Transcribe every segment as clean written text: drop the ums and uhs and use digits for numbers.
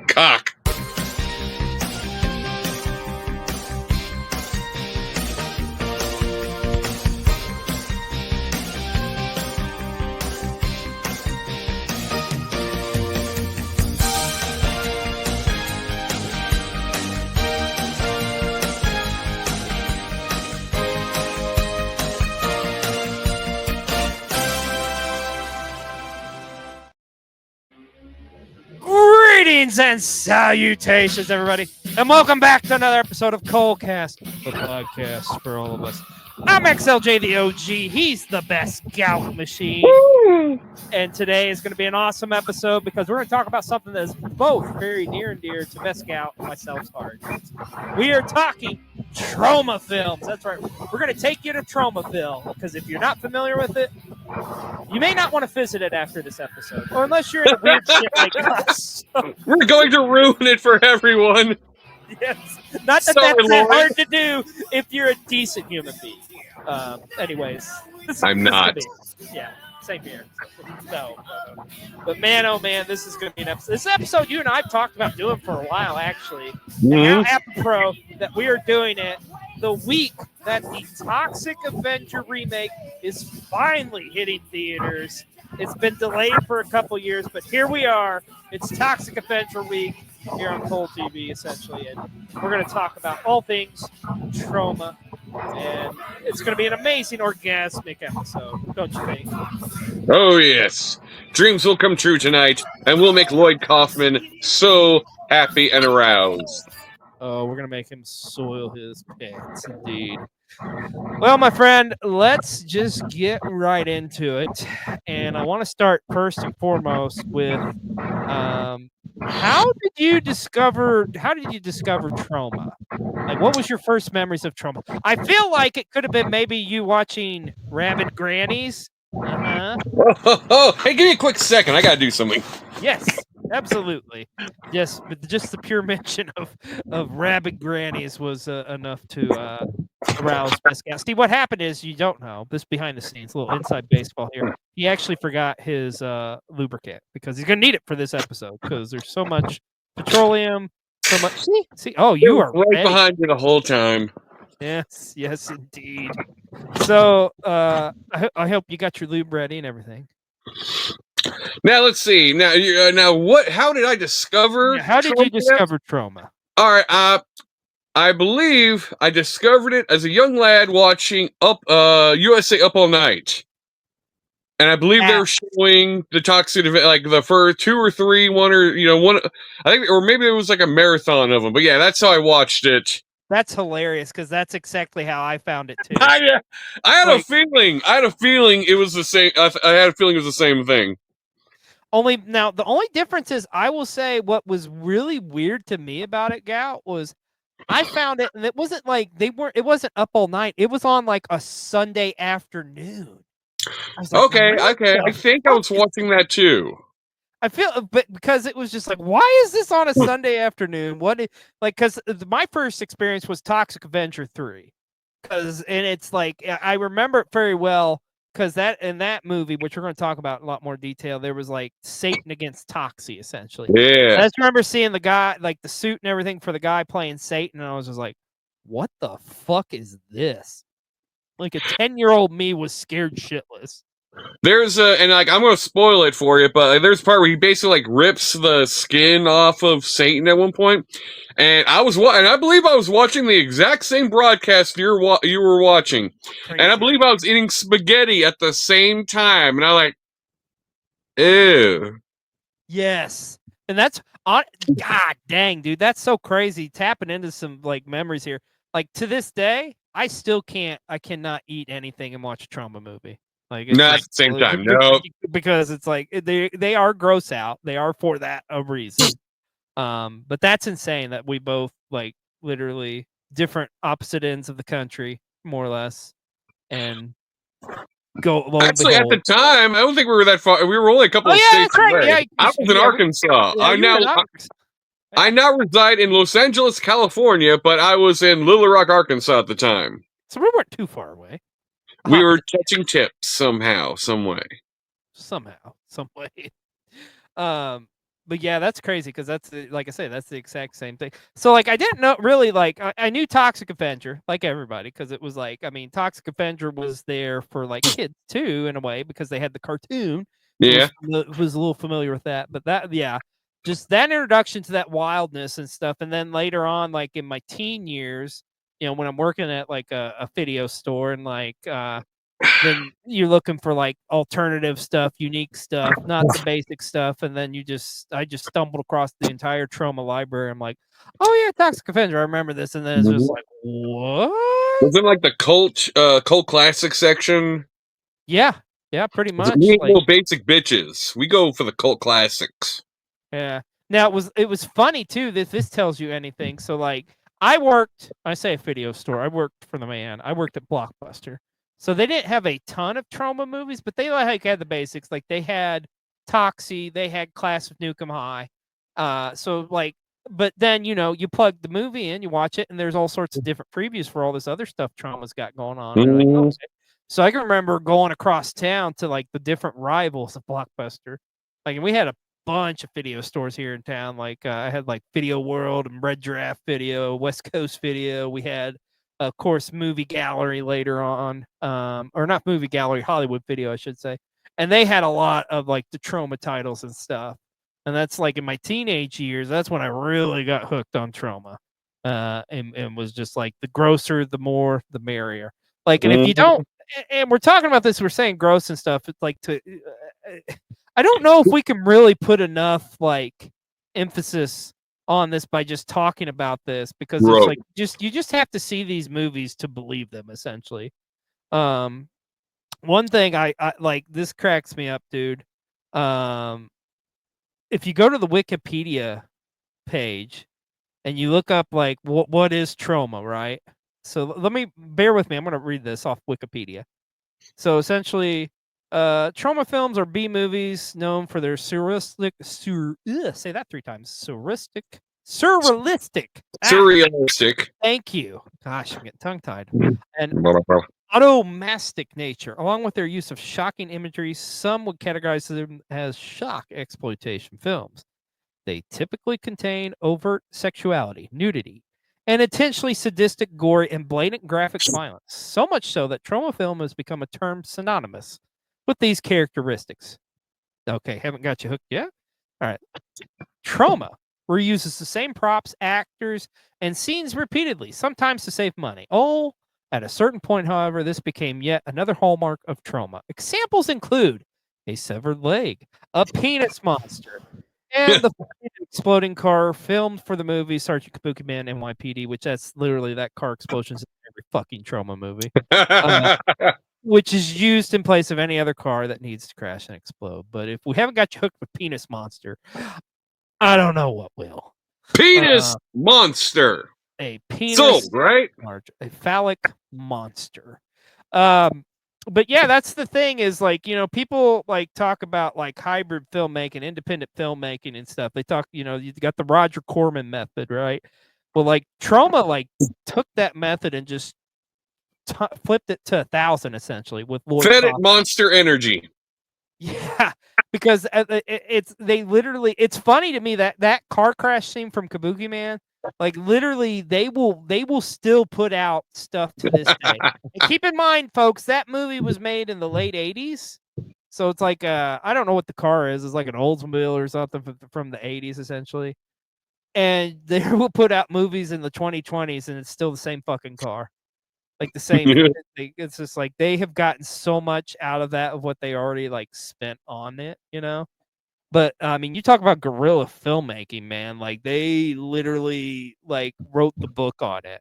Cock. Greetings and salutations, everybody, and welcome back to another episode of Colecast, the podcast for all of us. I'm XLJ the OG. He's the best Gout machine. Woo! And today is going to be an awesome episode because we're going to talk about something that is both very near and dear to Best Gout and myself's heart. We are talking Troma Films. That's right. We're going to take you to Tromaville because if you're not familiar with it, you may not want to visit it after this episode, or unless you're in a weird shit like us. We're going to ruin it for everyone. Yes. Not that Sorry, that's that Lord. hard to do if you're a decent human being. Anyways. I'm not. Yeah, same here. No. But man, oh man, this is going to be an episode. This episode you and I have talked about doing for a while, actually. And now apropos that we are doing it the week that the Toxic Avenger remake is finally hitting theaters. It's been delayed for a couple years, but here we are. It's Toxic Avenger week here on Cold TV, essentially, and we're going to talk about all things Troma, and it's going to be an amazing, orgasmic episode, don't you think? Oh, yes. Dreams will come true tonight, and we'll make Lloyd Kaufman so happy and aroused. Oh, we're going to make him soil his pants, indeed. Well, my friend, let's just get right into it. And I want to start first and foremost with how did you discover Troma? Like, what was your first memories of Troma? I feel like it could have been maybe you watching Rabid Grannies. Hey, give me a quick second. I got to do something. Yes, absolutely. Yes, but just the pure mention of Rabid Grannies was enough to arouse Best Gout. Steve, what happened is, you don't know, this behind the scenes, a little inside baseball here. He actually forgot his lubricant because he's going to need it for this episode because there's so much petroleum, so much. See, oh, you are right ready. behind you the whole time. Yes, indeed. So I hope you got your lube ready and everything. Now let's see. Now what? How did I discover? Yeah, how did you discover Troma? All right. I believe I discovered it as a young lad watching USA Up All Night, and I believe they were showing the Toxic event, like the first 2 or 3, one. I think, or maybe it was like a marathon of them. But yeah, that's how I watched it. That's hilarious because that's exactly how I found it too. I had a feeling. I had a feeling it was the same. I had a feeling it was the same thing. The only difference is, I will say, what was really weird to me about it, Gout, was I found it, and it wasn't like it wasn't up all night. It was on like a Sunday afternoon. Okay. I think I was watching that too. I feel, but because it was just like, why is this on a Sunday afternoon? Because my first experience was Toxic Avenger 3, and it's like, I remember it very well because in that movie, which we're going to talk about in a lot more detail, there was like Satan against Toxie, essentially. Yeah. I just remember seeing the guy, like the suit and everything for the guy playing Satan, and I was just like, what the fuck is this? Like, a 10-year-old me was scared shitless. There's and like, I'm gonna spoil it for you, but there's a part where he basically like rips the skin off of Satan at one point, and I believe I was watching the exact same broadcast you were watching, Crazy. and I believe I was eating spaghetti at the same time, and I like, ew. Yes, and that's on. God dang, dude, that's so crazy. Tapping into some like memories here. Like, to this day, I cannot eat anything and watch a Troma movie. Like, No, at the same time, no. Because it's like they are gross out. They are for that a reason. But that's insane that we both, like, literally different opposite ends of the country, more or less, and go. Actually, at the time, I don't think we were that far. We were only a couple of states away. Yeah, I was in Arkansas. I now reside in Los Angeles, California, but I was in Little Rock, Arkansas at the time. So we weren't too far away. We were touching tips somehow, some way. Some way. but yeah, that's crazy because that's like I say, that's the exact same thing. So like I didn't know really like I knew Toxic Avenger like everybody because it was like I mean Toxic Avenger was there for like kids too in a way because they had the cartoon. Yeah. Was a little familiar with that, but that yeah, just that introduction to that wildness and stuff, and then later on like in my teen years, you know, when I'm working at like a video store and like then you're looking for like alternative stuff, unique stuff, not the basic stuff, and then I just stumbled across the entire Troma library. I'm like, oh yeah, Toxic Avenger, I remember this, and then it's just like, what? Was it like the cult classic section? Yeah, yeah, pretty much. We ain't Like, no basic bitches. We go for the cult classics. yeah. Now it was funny too that this tells you anything. So like, I say a video store. I worked for the man. I worked at Blockbuster. So they didn't have a ton of Troma movies, but they like had the basics. Like they had Toxie, they had Class of Nukem High. So like, but then you know you plug the movie in, you watch it, and there's all sorts of different previews for all this other stuff Troma's got going on. And like, okay. So I can remember going across town to like the different rivals of Blockbuster. Like, and we had a bunch of video stores here in town. Like I had like Video World and Red Giraffe Video, West Coast Video. We had, of course, Movie Gallery later on, or not Movie Gallery, Hollywood Video, I should say. And they had a lot of like the Troma titles and stuff. And that's like in my teenage years. That's when I really got hooked on Troma, and was just like the grosser, the more, the merrier. Like, and if you don't, and we're talking about this, we're saying gross and stuff. It's like I don't know if we can really put enough like emphasis on this by just talking about this because it's like you just have to see these movies to believe them essentially. One thing I like, this cracks me up, dude. If you go to the Wikipedia page and you look up like what is Troma, right? So let me bear with me. I'm going to read this off Wikipedia. So essentially, Troma Films are B movies known for their surrealistic. Say that 3 times. Surrealistic. Surrealistic. Thank you. Gosh, I'm getting tongue tied. And automastic nature, along with their use of shocking imagery, some would categorize them as shock exploitation films. They typically contain overt sexuality, nudity, and intentionally sadistic gore and blatant graphic violence. So much so that Troma film has become a term synonymous with these characteristics. Okay, haven't got you hooked yet? All right. Troma reuses the same props, actors, and scenes repeatedly, sometimes to save money. Oh, at a certain point, however, this became yet another hallmark of Troma. Examples include a severed leg, a penis monster, and the exploding car filmed for the movie Sergeant Kabuki Man NYPD, which that's literally that car explosions in every fucking Troma movie, which is used in place of any other car that needs to crash and explode. But if we haven't got you hooked with Penis Monster, I don't know what will. Penis monster. A penis, sold, right? A phallic monster. But yeah, that's the thing is like, you know, people like talk about like hybrid filmmaking, independent filmmaking and stuff. They talk, you know, you got the Roger Corman method, right? Well, like Troma like took that method and just flipped it to 1,000 essentially with Lloyd Fed it Kaufman. monster energy. Yeah, because it's funny to me that that car crash scene from Kabuki Man, like literally they will still put out stuff to this day. And keep in mind, folks, that movie was made in the late 80s. So it's like I don't know what the car is. It's like an Oldsmobile or something from the 80s essentially. And they will put out movies in the 2020s and it's still the same fucking car. Like the same thing. It's just like they have gotten so much out of that of what they already like spent on it, you know. But I mean, you talk about guerrilla filmmaking, man. Like they literally like wrote the book on it.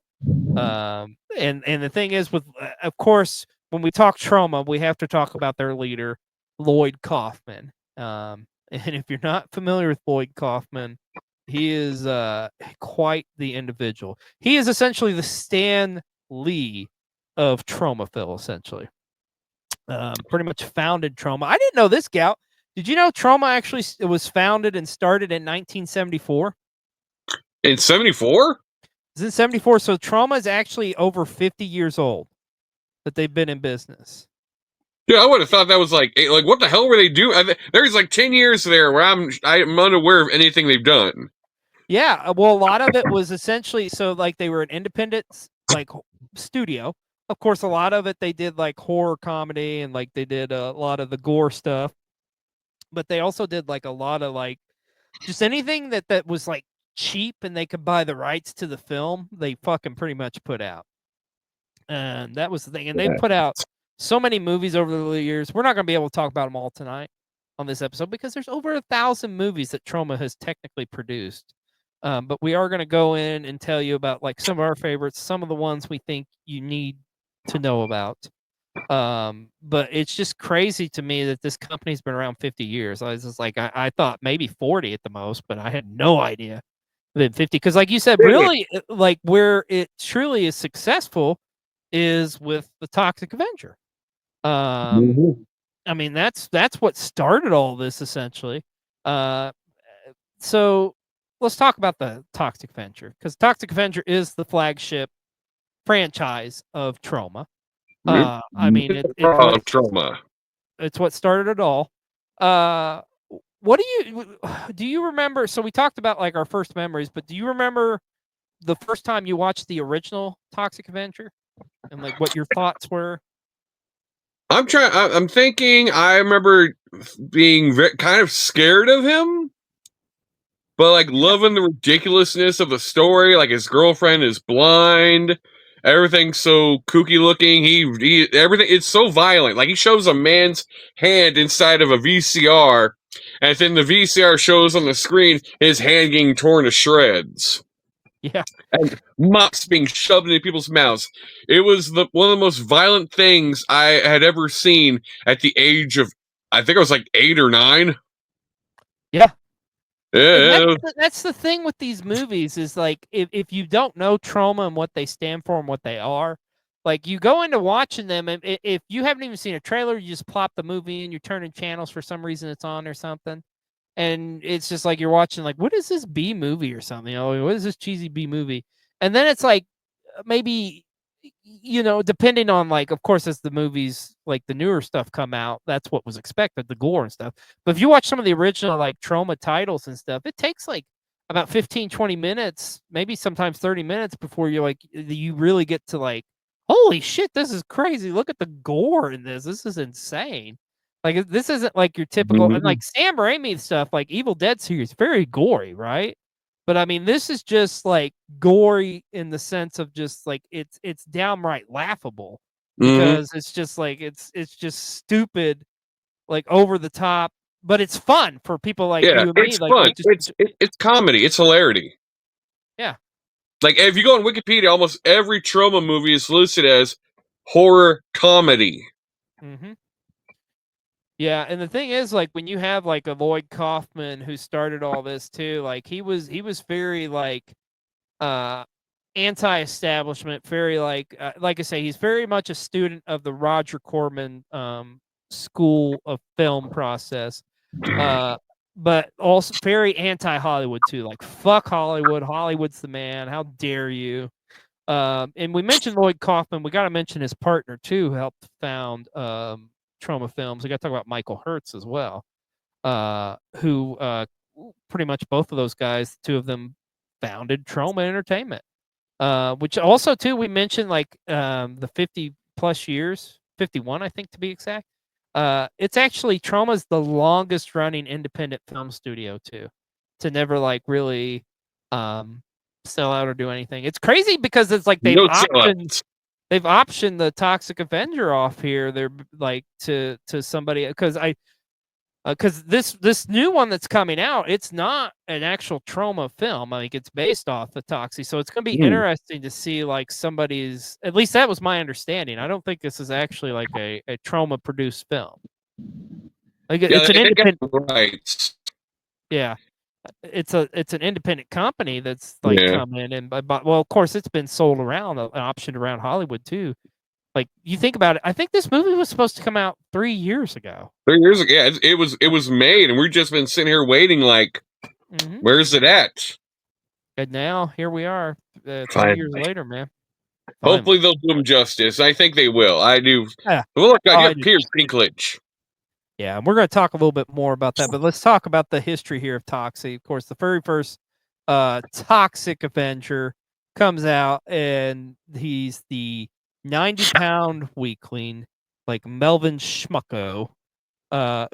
And the thing is, with of course, when we talk Troma, we have to talk about their leader, Lloyd Kaufman. And if you're not familiar with Lloyd Kaufman, he is quite the individual. He is essentially the Stan Lee of Tromaville, essentially. Pretty much founded Troma. I didn't know this, Gout. Did you know Troma actually was founded and started in 1974? In 74? It's in 74. So Troma is actually over 50 years old that they've been in business. Yeah, I would have thought that was like what the hell were they doing? There's like 10 years there where I'm unaware of anything they've done. Yeah, well, a lot of it was essentially so like they were an independent like studio. Of course, a lot of it they did like horror comedy and like they did a lot of the gore stuff, but they also did like a lot of like just anything that was like cheap and they could buy the rights to the film. They fucking pretty much put out, and that was the thing. And they've put out so many movies over the years. We're not going to be able to talk about them all tonight on this episode because there's over 1,000 movies that Troma has technically produced. But we are going to go in and tell you about like some of our favorites, some of the ones we think you need to know about. But it's just crazy to me that this company's been around 50 years. I was just like, I thought maybe 40 at the most, but I had no idea than 50. Because like you said, really, like where it truly is successful is with the Toxic Avenger. I mean, that's what started all this essentially. So let's talk about the Toxic Avenger because Toxic Avenger is the flagship franchise of Troma. I mean, Troma. It's what started it all. What do you remember? So we talked about like our first memories, but do you remember the first time you watched the original Toxic Avenger and like what your thoughts were? I'm thinking. I remember being kind of scared of him, but like loving the ridiculousness of the story. Like his girlfriend is blind. Everything's so kooky looking. He everything. It's so violent. Like he shows a man's hand inside of a VCR, and then the VCR shows on the screen his hand getting torn to shreds. Yeah. And mops being shoved into people's mouths. It was one of the most violent things I had ever seen at the age of, I think I was like 8 or 9. Yeah. Yeah. That's the thing with these movies is like if you don't know Troma and what they stand for and what they are, like you go into watching them and if you haven't even seen a trailer, you just plop the movie in, you're turning channels for some reason it's on or something. And it's just like you're watching like what is this B movie or something? You know, what is this cheesy B movie? And then it's like maybe depending on like of course as the movies like the newer stuff come out, that's what was expected, the gore and stuff. But if you watch some of the original like Troma titles and stuff, it takes like about 15-20 minutes, maybe sometimes 30 minutes before you're like you really get to like holy shit, this is crazy. Look at the gore in this. This is insane. Like this isn't like your typical and like Sam Raimi stuff, like Evil Dead series, very gory, right? But I mean, this is just like gory in the sense of just like it's downright laughable because it's just like it's just stupid, like over the top, but it's fun for people like you and me. It's Like fun. we just It's comedy. It's hilarity. yeah. Like if you go on Wikipedia, almost every Troma movie is listed as horror comedy. Mm-hmm. Yeah, and the thing is, like when you have like a Lloyd Kaufman who started all this too, like he was very like uh anti-establishment, very like I say, he's very much a student of the Roger Corman school of film process, but also very anti-Hollywood too. Like fuck Hollywood, Hollywood's the man. How dare you? And we mentioned Lloyd Kaufman. We got to mention his partner too, who helped found Troma Films. We got to talk about Michael Hertz as well, who pretty much both of those guys, two of them founded Troma Entertainment. Which also too we mentioned like the 50 plus years, 51 I think to be exact. It's actually Troma's the longest running independent film studio too, to never like really sell out or do anything. It's crazy because it's like they've optioned the Toxic Avenger off here. They're like to somebody because this new one that's coming out, it's not an actual Troma film. I think it's based off the Toxie, so it's going to be interesting to see like somebody's. At least that was my understanding. I don't think this is actually like a Troma produced film. Like it's an independent. Right. Yeah, it's an independent company that's like come in and well, of course, it's been sold around an option around Hollywood too. Like you think about it, I think this movie was supposed to come out 3 years ago. 3 years ago, yeah, it was made, and we've just been sitting here waiting. Like, where's it at? And now here we are, 3 years later, man. Hopefully they'll do him justice. I think they will. I do. Yeah. Well, look, I Oh, got Pierce Dinklage. Yeah, and we're going to talk a little bit more about that, but let's talk about the history here of Toxie. Of course, the very first Toxic Avenger comes out, and he's the 90-pound weakling, like Melvin Schmucko,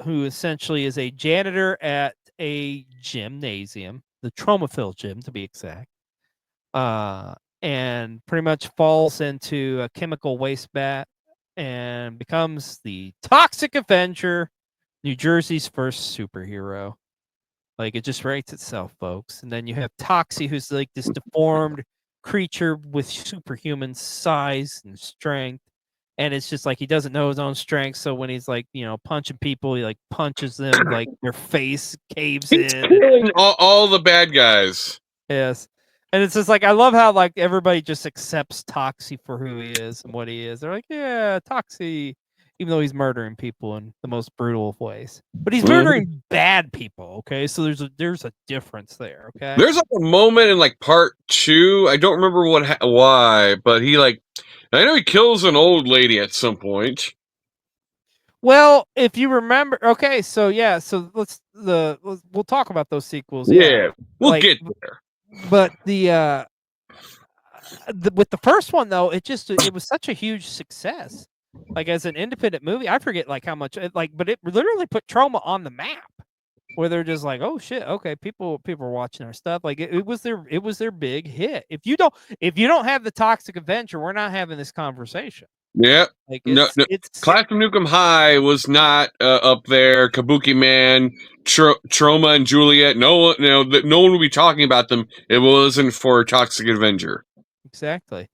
who essentially is a janitor at a gymnasium, the Tromaville gym to be exact, and pretty much falls into a chemical waste vat and becomes the Toxic Avenger, New Jersey's first superhero. Like, it just writes itself, folks. And then you have Toxie, who's like this deformed creature with superhuman size and strength. And it's just like he doesn't know his own strength. So when he's like, punching people, he like punches them, like their face caves in. Killing all the bad guys. Yes. And it's just like, I love how like everybody just accepts Toxie for who he is and what he is. They're like, yeah, Toxie, even though he's murdering people in the most brutal of ways. But he's murdering bad people, okay? So there's a difference there, okay? There's like a moment in like part 2. I don't remember why, but he like, I know he kills an old lady at some point. Well, if you remember, okay, so yeah, so we'll talk about those sequels. Yeah, we'll get there. But with the first one though, it was such a huge success. Like as an independent movie, I forget like how much but it literally put Troma on the map, where they're just like, oh shit, okay, people are watching our stuff. Like it was their big hit. If you don't have the Toxic Avenger, we're not having this conversation. Yeah. Like it's Class of Nukem High was not up there. Kabuki Man, Troma and Juliet. No one would be talking about them. It wasn't for Toxic Avenger. Exactly.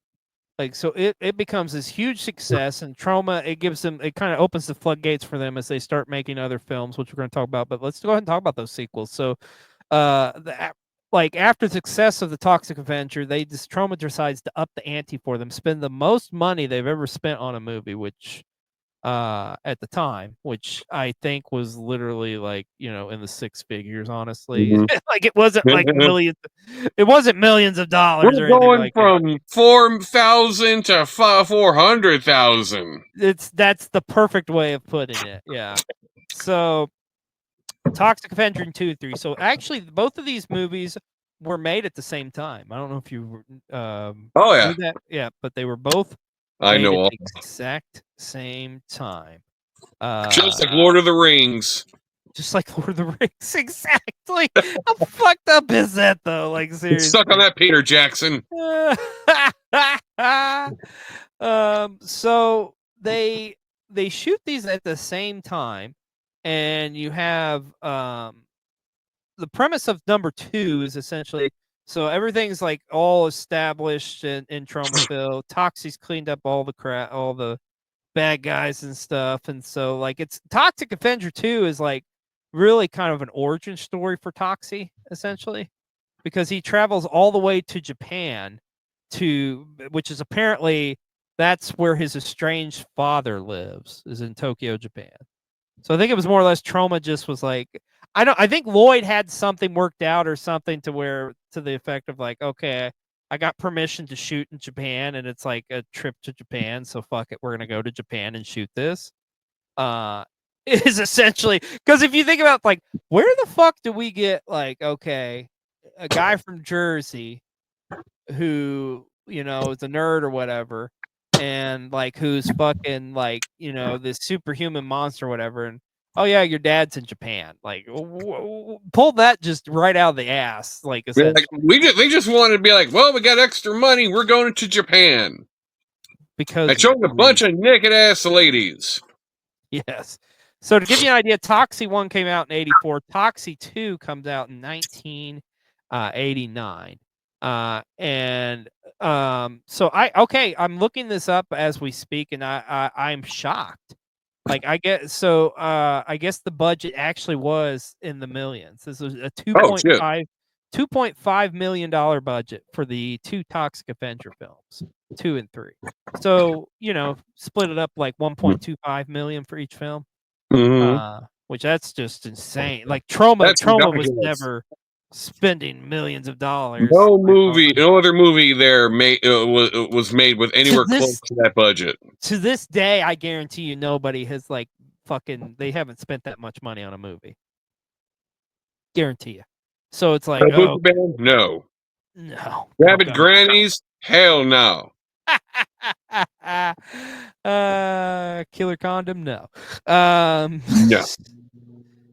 Like, so it becomes this huge success, and Troma, it kind of opens the floodgates for them as they start making other films, which we're going to talk about. But let's go ahead and talk about those sequels. So, after the success of the Toxic Avenger, Troma decides to up the ante for them, spend the most money they've ever spent on a movie, which at the time, which I think was literally like, in the 6 figures, honestly. Like it wasn't like millions. It wasn't millions of dollars. We're or anything going like from that. 4,000 to 400,000. That's the perfect way of putting it. Yeah. So Toxic Avenger 2 and 3. So actually both of these movies were made at the same time. I don't know if you oh yeah. knew that. Yeah, but they were both I know at the exact same time. Just like Lord of the Rings. Just like Lord of the Rings, exactly. How fucked up is that, though? Like, seriously. Stuck on that, Peter Jackson. So they shoot these at the same time, and you have the premise of number 2 is essentially, so everything's like all established in Tromaville. Toxie's cleaned up all the crap, all the bad guys and stuff, and so like it's Toxic Avenger 2 is like really kind of an origin story for Toxie, essentially, because he travels all the way to Japan which is apparently that's where his estranged father lives, is in Tokyo, Japan. So I think it was more or less Troma just was like, I think Lloyd had something worked out or something to the effect of like, okay, I got permission to shoot in Japan, and it's like a trip to Japan, so fuck it, we're gonna go to Japan and shoot this. Is essentially, because if you think about like, where the fuck do we get like, okay, a guy from Jersey who is a nerd or whatever, and like who's fucking like this superhuman monster or whatever, and oh yeah, your dad's in Japan. Like, pull that just right out of the ass. Like, they just wanted to be like, well, we got extra money, we're going to Japan because and showing a bunch of naked ass ladies. Yes. So to give you an idea, Toxie 1 came out in 84. Toxie 2 comes out in 1989. So I'm looking this up as we speak, and I'm shocked. Like I guess the budget actually was in the millions. This was a $2.5 million budget for the 2 Toxic Avenger films, 2 and 3. So, split it up like 1.25 million for each film. Which that's just insane. Like Troma was spending millions of dollars. No other movie there was made with anywhere close to that budget. To this day, I guarantee you, nobody has they haven't spent that much money on a movie. Guarantee you. So it's like, Band? No. Rabid Grannies? Hell no. Killer Condom? No. No.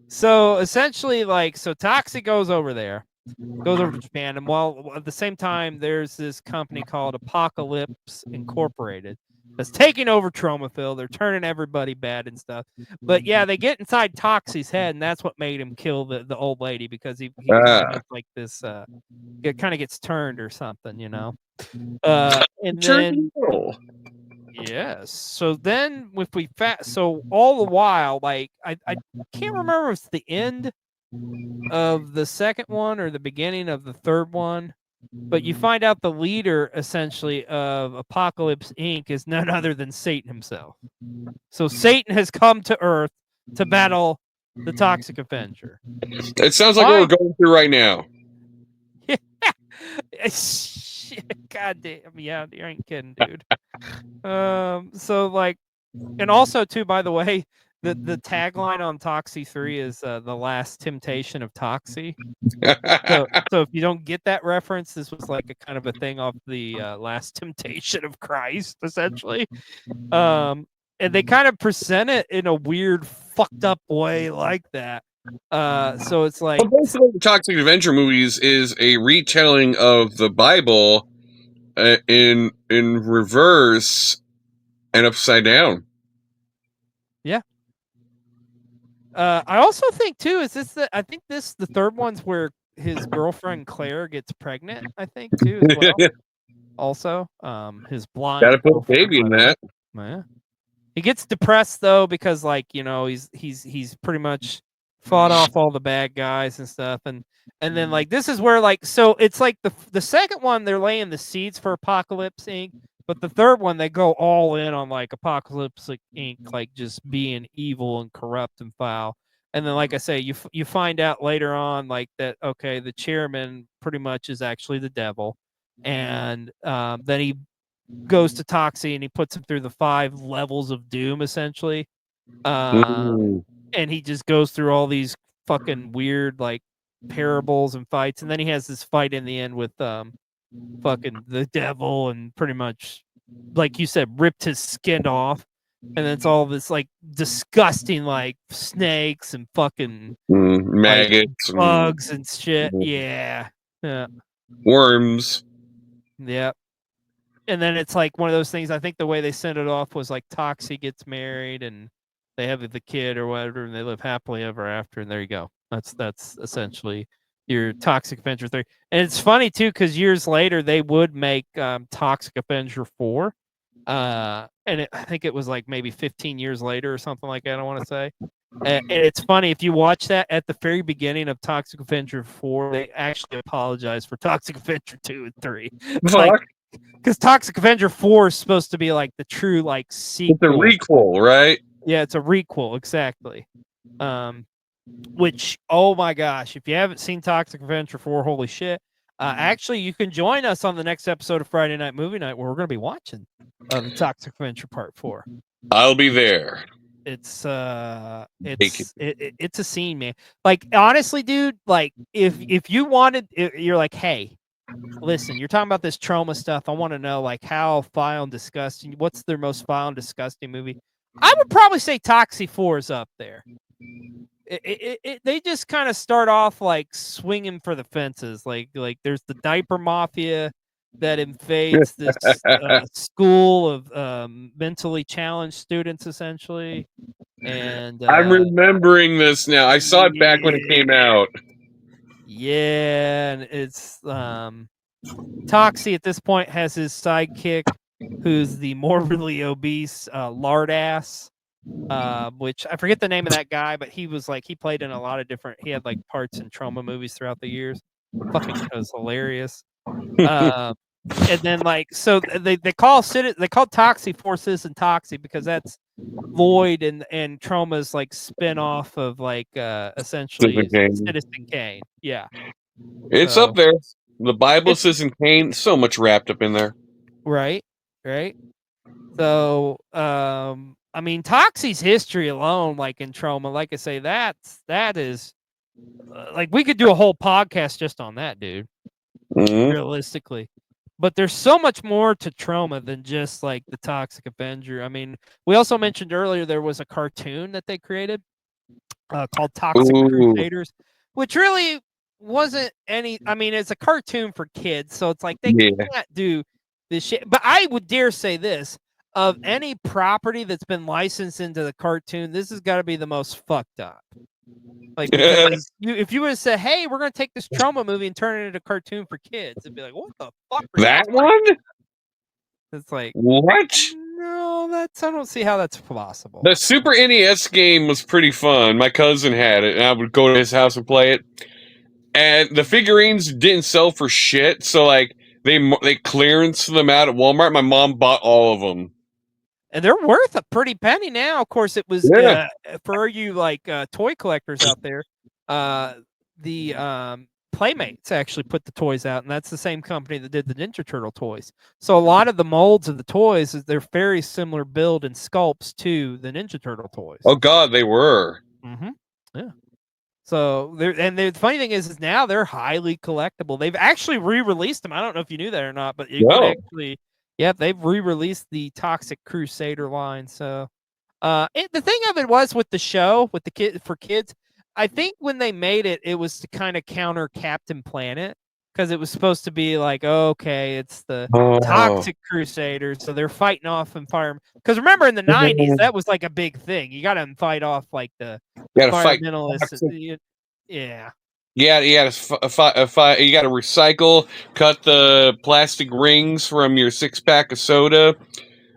So essentially, Toxic goes over to Japan, and while at the same time, there's this company called Apocalypse Incorporated that's taking over Tromaville. They're turning everybody bad and stuff. But yeah, they get inside Toxie's head, and that's what made him kill the old lady, because he kind of has like this. It kind of gets turned or something, you know. And then yes. So then, if we so all the while, I can't remember if it's the end of the second one or the beginning of the third one, but you find out the leader essentially of Apocalypse Inc. is none other than Satan himself. So Satan has come to Earth to battle the Toxic Avenger. It sounds like what we're going through right now. God damn, yeah, you ain't kidding, dude. So and also too, by the way, the tagline on Toxie 3 is the last temptation of Toxie. So if you don't get that reference, this was like a kind of a thing off the last temptation of Christ, essentially. And they kind of present it in a weird, fucked up way like that. So it's like, basically, the Toxic Avenger movies is a retelling of the Bible in reverse and upside down. Yeah. I also think too, I think the third one's where his girlfriend Claire gets pregnant, I think too, as well. Also, his blind. Gotta put a baby in that. Yeah. He gets depressed though, because he's pretty much fought off all the bad guys and stuff, and then this is where so it's like the second one, they're laying the seeds for Apocalypse Inc., but the third one they go all in on Apocalypse Inc., just being evil and corrupt and foul. And then, like I say, you find out later on that the chairman pretty much is actually the devil, and then he goes to Toxie and he puts him through the 5 levels of doom, essentially. And he just goes through all these fucking weird parables and fights, and then he has this fight in the end with fucking the devil, and pretty much, like you said, ripped his skin off, and it's all this disgusting snakes and fucking maggots, bugs and shit. Yeah. Worms. Yeah. And then it's one of those things. I think the way they sent it off was Toxie gets married and they have the kid or whatever, and they live happily ever after. And there you go. That's essentially your Toxic Avenger 3. And it's funny too, because years later they would make Toxic Avenger 4. I think it was maybe 15 years later or something like that, I want to say. And it's funny, if you watch that at the very beginning of Toxic Avenger 4, they actually apologize for Toxic Avenger 2 and 3. Because Toxic Avenger 4 is supposed to be the true sequel. It's a requel, right? Yeah, it's a requel, exactly. Which, oh my gosh, if you haven't seen Toxic Avenger 4, holy shit. Actually, you can join us on the next episode of Friday Night Movie Night, where we're going to be watching the Toxic Avenger Part 4. I'll be there. It's a scene, man. Honestly, dude, if you wanted, you're hey, listen, you're talking about this Troma stuff. I want to know how foul and disgusting. What's their most foul and disgusting movie? I would probably say Toxie 4 is up there. They just kind of start off swinging for the fences. There's the diaper mafia that invades this school of mentally challenged students, essentially. And I'm remembering this now. I saw it back when it came out. Yeah, and it's Toxie at this point has his sidekick, who's the morbidly obese Lardass, which I forget the name of that guy, but he was he played in a lot of different. He had parts in Troma movies throughout the years. Fucking was hilarious. And then so they call Toxie 4 Citizen Toxie because that's Lloyd and Troma's spin off of essentially Citizen Kane. Yeah. It's up there. The Bible says in Cain, so much wrapped up in there. Right. So, I mean, Toxie's history alone, like in Troma, like I say, that is like we could do a whole podcast just on that, dude. Realistically, but there's so much more to Troma than just like the Toxic Avenger. I mean, we also mentioned earlier there was a cartoon that they created called Toxic Crusaders, which really wasn't any. I mean, it's a cartoon for kids, so it's like they can't do this shit. But I would dare say this: of any property that's been licensed into the cartoon, this has got to be the most fucked up. Like, because if you would have said, "Hey, we're gonna take this Troma movie and turn it into a cartoon for kids," it'd be like, "What the fuck?" That one? It's like, what? No, I don't see how that's possible. The Super NES game was pretty fun. My cousin had it, and I would go to his house and play it. And the figurines didn't sell for shit, so like they clearanced them out at Walmart. My mom bought all of them. And they're worth a pretty penny now. Of course, it was for you like toy collectors out there. The Playmates actually put the toys out, and that's the same company that did the Ninja Turtle toys. So a lot of the molds of the toys they're very similar build and sculpts to the Ninja Turtle toys. Oh God, they were. Yeah. So the funny thing is now they're highly collectible. They've actually re-released them. I don't know if you knew that or not, but you could actually. Yep, they've re-released the Toxic Crusader line. So, the thing of it was with the show with the for kids. I think when they made it, it was to kind of counter Captain Planet because it was supposed to be like, okay, it's the Toxic Crusaders, so they're fighting off and because remember in the '90s that was like a big thing. You got to fight off like the environmentalists. Yeah. Yeah, you got to you got to recycle, cut the plastic rings from your 6-pack of soda.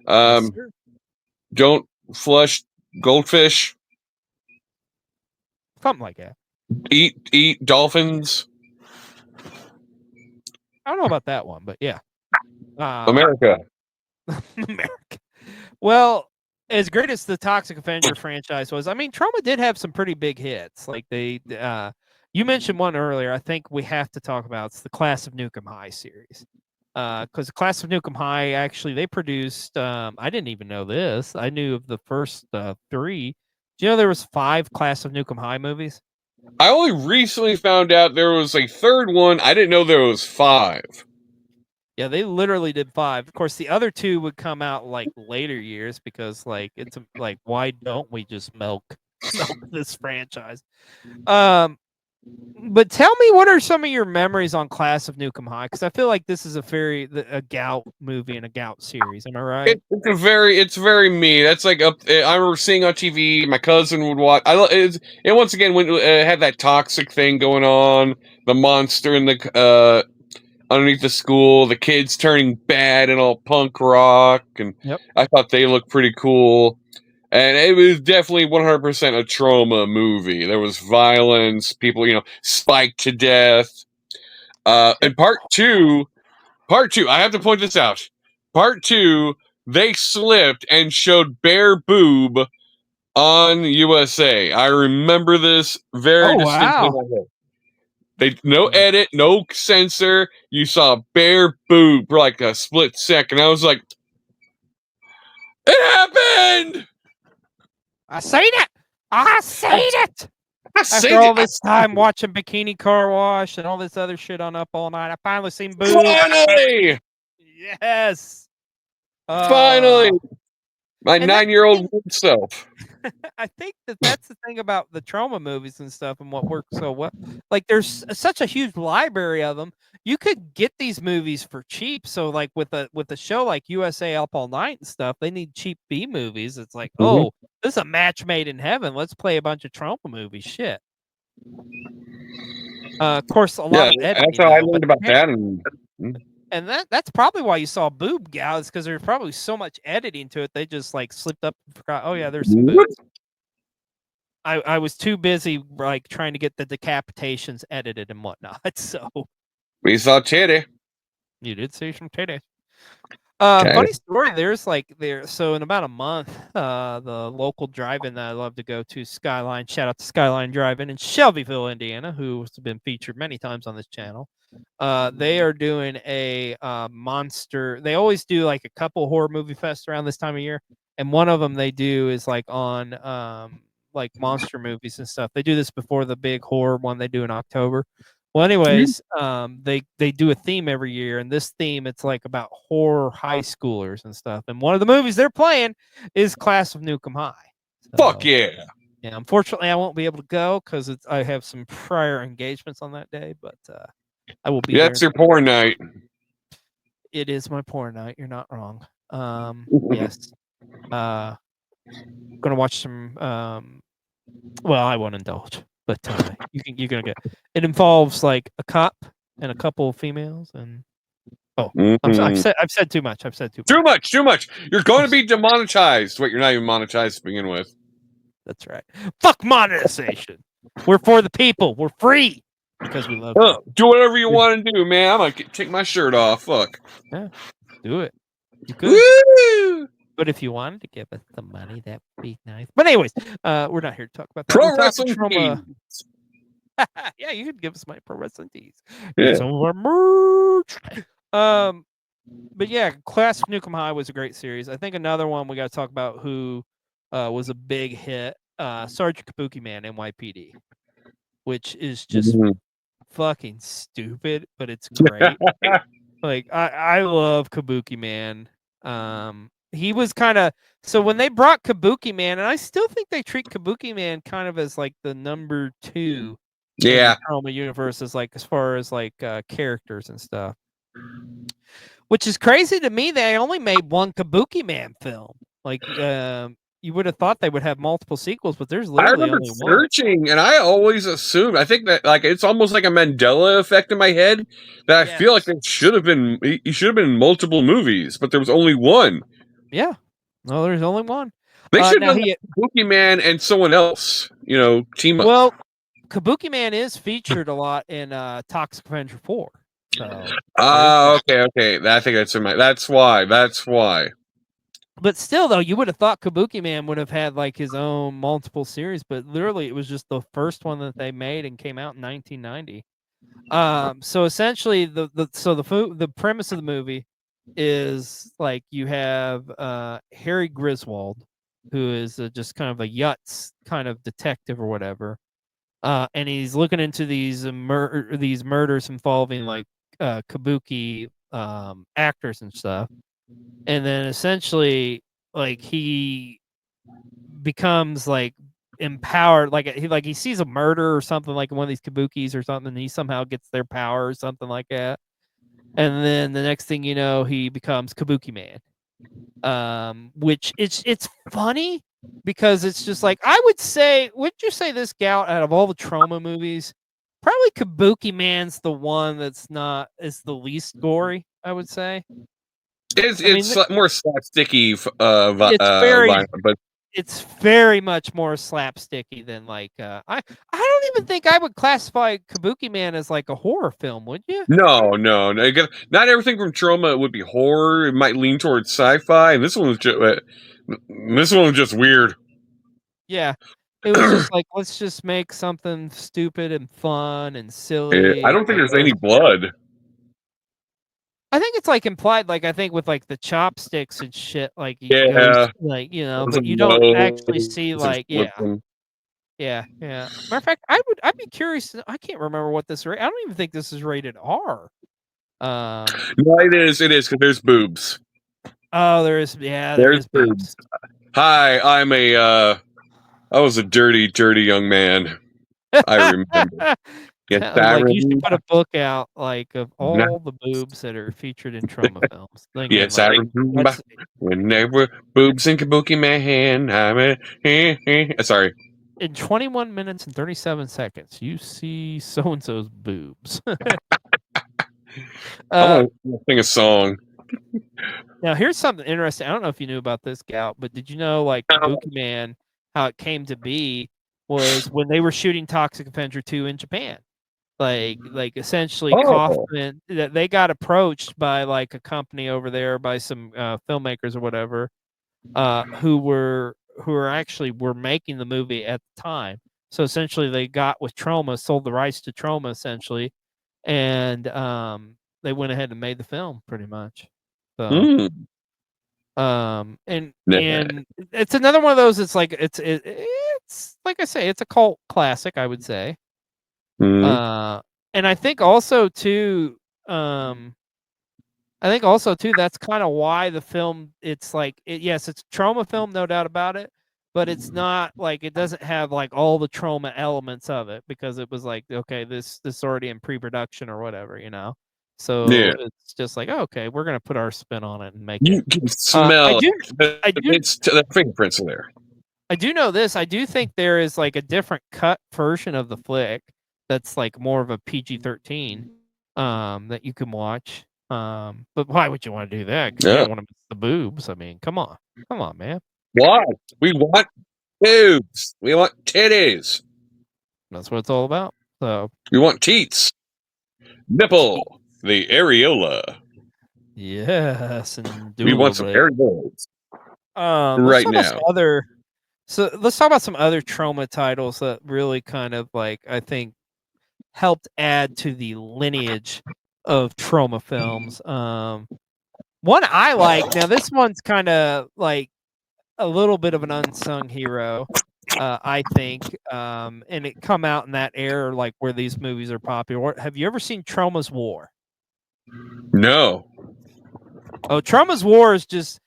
Don't flush goldfish. Something like that. Eat dolphins. I don't know about that one, but yeah. America. America. Well, as great as the Toxic Avenger franchise was, I mean, Troma did have some pretty big hits. Like you mentioned one earlier. I think we have to talk about it's the Class of Nukem High series. Because the Class of Nukem High actually they produced. I didn't even know this. I knew of the first 3. Do you know there was 5 Class of Nukem High movies? I only recently found out there was a 3rd one. I didn't know there was 5. Yeah, they literally did 5. Of course, the other 2 would come out like later years because like it's like why don't we just milk this franchise? But tell me, what are some of your memories on Class of Nukem High? Because I feel like this is a Gout movie and a Gout series. Am I right? It's very me. That's like I remember seeing on TV. My cousin would watch. It once again had that toxic thing going on. The monster in the underneath the school. The kids turning bad and all punk rock, and I thought they looked pretty cool. And it was definitely 100% a Troma movie. There was violence, people, spiked to death. And part two, I have to point this out. Part 2, they slipped and showed bare boob on USA. I remember this very distinctly. Wow. No edit, no censor. You saw bare boob for like a split second. I was like, it happened! I seen it! I seen it! After all this time watching Bikini Car Wash and all this other shit on Up All Night, I finally seen boob. Finally! Yes! Finally! My 9-year-old self. I think that's the thing about the Troma movies and stuff and what works so well. Like there's such a huge library of them. You could get these movies for cheap. So like with a show like USA Up All Night and stuff, they need cheap B movies. It's like, oh, this is a match made in heaven. Let's play a bunch of Troma movies. Shit. Of course, a lot of editing. That's how I learned about that. And that's probably why you saw boob gals, because there's probably so much editing to it. They just like slipped up and forgot. Oh yeah, there's some boobs. I was too busy like trying to get the decapitations edited and whatnot. So we saw titty. You did see some titty. Funny story. So in about a month, the local drive-in that I love to go to, Skyline. Shout out to Skyline Drive-in in Shelbyville, Indiana, who's been featured many times on this channel. They are doing a monster. They always do like a couple horror movie fests around this time of year, and one of them they do is like on like monster movies and stuff. They do this before the big horror one they do in October. Well, anyways, they do a theme every year, and this theme it's like about horror high schoolers and stuff. And one of the movies they're playing is Class of Nukem High. So, Fuck yeah! Yeah, unfortunately, I won't be able to go because I have some prior engagements on that day, but I will be there. That's your porn night. It is my porn night. You're not wrong. Yes. Gonna watch some. Well, I won't indulge, but you're gonna get. It involves like a cop and a couple of females, and I've said too much. I've said too much. Too much. You're going to be demonetized. Wait, you're not even monetized to begin with. That's right. Fuck monetization. We're for the people. We're free because we love you. Do whatever you want to do, man. I'm gonna take my shirt off. Fuck. Yeah, do it. You could. Woo! But if you wanted to give us the money, that would be nice. But anyways, we're not here to talk about that. Pro wrestling Troma. Yeah, you could give us my pro wrestling tees. Yeah. Some of our merch. But yeah, Class of Nukem High was a great series. I think another one we got to talk about who was a big hit, Sergeant Kabuki Man NYPD, which is just fucking stupid, but it's great. Like I love Kabuki Man. He was kind of so when they brought Kabuki Man, and I still think they treat Kabuki Man kind of as like the number 2 in the Troma universe as far as characters and stuff. Which is crazy to me. They only made one Kabuki Man film. Like you would have thought they would have multiple sequels, but there's literally only one. I remember searching, and I always assumed. I think that it's almost like a Mandela effect in my head that I feel like it should have been. He should have been in multiple movies, but there was only one. Yeah, no, there's only one. They should have done Kabuki Man and someone else. Team up. Well, Kabuki Man is featured a lot in Toxic Avenger 4. So, okay. I think that's why. But still, though, you would have thought Kabuki Man would have had like his own multiple series, but literally, it was just the first one that they made and came out in 1990. So essentially, the premise of the movie is like you have Harry Griswold, who is just kind of a Yutz kind of detective or whatever, and he's looking into these murders involving like Kabuki actors and stuff, and then essentially like he becomes like empowered, like he sees a murder or something like one of these Kabukis or something, and he somehow gets their power or something like that, and then the next thing you know, he becomes Kabuki Man, which it's funny because it's just like would you say this Gout out of all the Troma movies, probably Kabuki Man's the one that's the least gory, I would say. It's more slapsticky. It's very much more slapsticky than like I don't even think I would classify Kabuki Man as like a horror film, would you? No. Not everything from Troma would be horror. It might lean towards sci-fi, and this one was just weird. Yeah, it was just like, let's just make something stupid and fun and silly. I don't think there's any blood. I think it's like implied, like I think with like the chopsticks and shit, like but you don't actually see like yeah. Matter of fact, I'd be curious. I can't remember what this. I don't even think this is rated R. No, it is because there's boobs. Oh, there is. Yeah, there's boobs. Hi, I was a dirty young man. I remember. Yes, you should put a book out like of all the boobs that are featured in Troma Films. Yes, I remember when there were boobs in Kabuki Man. Sorry. In 21 minutes and 37 seconds, you see so and so's boobs. I want to sing a song. Now, here's something interesting. I don't know if you knew about this, Gout, but did you know, like Kabuki Man, how it came to be was when they were shooting Toxic Avenger 2 in Japan. like essentially Oh. Kaufman, that they got approached by like a company over there, by some filmmakers or whatever, who were actually were making the movie at the time. So essentially, they got with Troma, sold the rights to Troma essentially, and they went ahead and made the film pretty much. So, and it's another one of those. It's like it's like I say, it's a cult classic, I would say. And I think also too, that's kind of why the film, it's like, yes, it's a Troma film, no doubt about it, but it's not like, it doesn't have like all the Troma elements of it, because it was like, okay, this already in pre-production or whatever, you know. So it's just like, okay, we're gonna put our spin on it and make it. You can smell it's the fingerprints in there. I do know this. I do think there is like a different cut version of the flick that's like more of a PG-13 that you can watch. But why would you want to do that? Because you don't want to miss the boobs. I mean, come on, man. Why? We want boobs. We want titties. That's what it's all about. So we want teats, nipple, the areola. Yes, and we want some areolas. Right now. So let's talk about some other Troma titles that really kind of like, I think, helped add to the lineage of Troma films. One I like, now this one's kind of like a little bit of an unsung hero, I think, and it come out in that era, like where these movies are popular. Have you ever seen Troma's War? No. Oh, Troma's War is just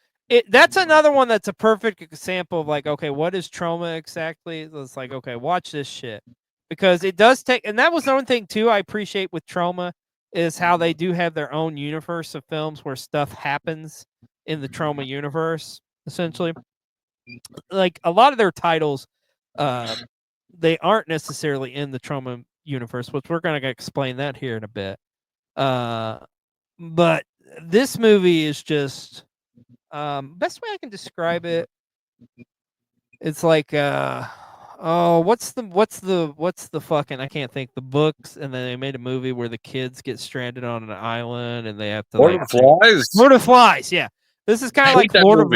that's another one that's a perfect example of like, okay, what is Troma exactly? It's like, okay, watch this shit, because it does take, and that was the one thing too I appreciate with Troma, is how they do have their own universe of films where stuff happens in the Troma universe, essentially. Like a lot of their titles, they aren't necessarily in the Troma universe, which we're going to explain that here in a bit. But this movie is just, best way I can describe it, it's like what's the fucking, I can't think, the books, and then they made a movie where the kids get stranded on an island and they have to Lord of the Flies. Yeah, this is kind of like Lord of.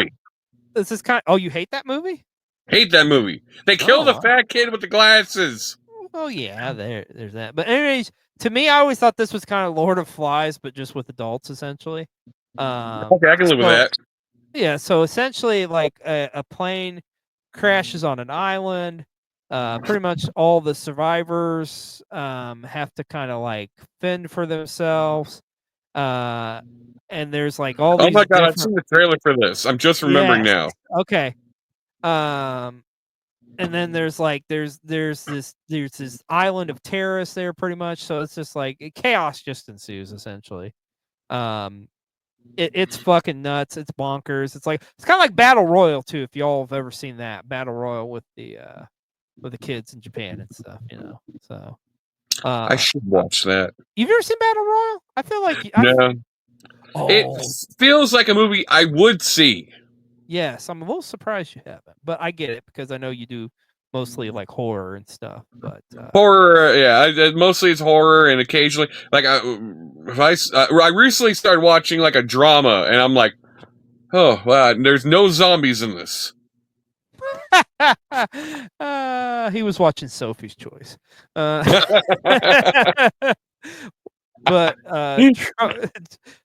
This is kind of, oh, you hate that movie? Hate that movie. They kill the fat kid with the glasses. Oh yeah, there's that. But anyways, to me, I always thought this was kind of Lord of Flies, but just with adults, essentially. Okay, I can live with that. Yeah, so essentially, like a plane crashes on an island. Pretty much all the survivors have to kind of like fend for themselves. And there's like all these. Oh my god, I've seen the trailer for this. I'm just remembering now. Okay. And then there's this island of terrorists there, pretty much. So it's just like chaos just ensues, essentially. It's fucking nuts. It's bonkers. It's kind of like Battle Royale too. If y'all have ever seen that Battle Royale with the kids in Japan and stuff, you know. So I should watch that. You've ever seen Battle Royale? I feel like no. It feels like a movie I would see. Yes, I'm a little surprised you haven't, but I get it because I know you do mostly like horror and stuff. But horror, yeah, mostly it's horror, and occasionally, like, I recently started watching like a drama, and I'm like, oh wow, there's no zombies in this. He was watching Sophie's Choice. But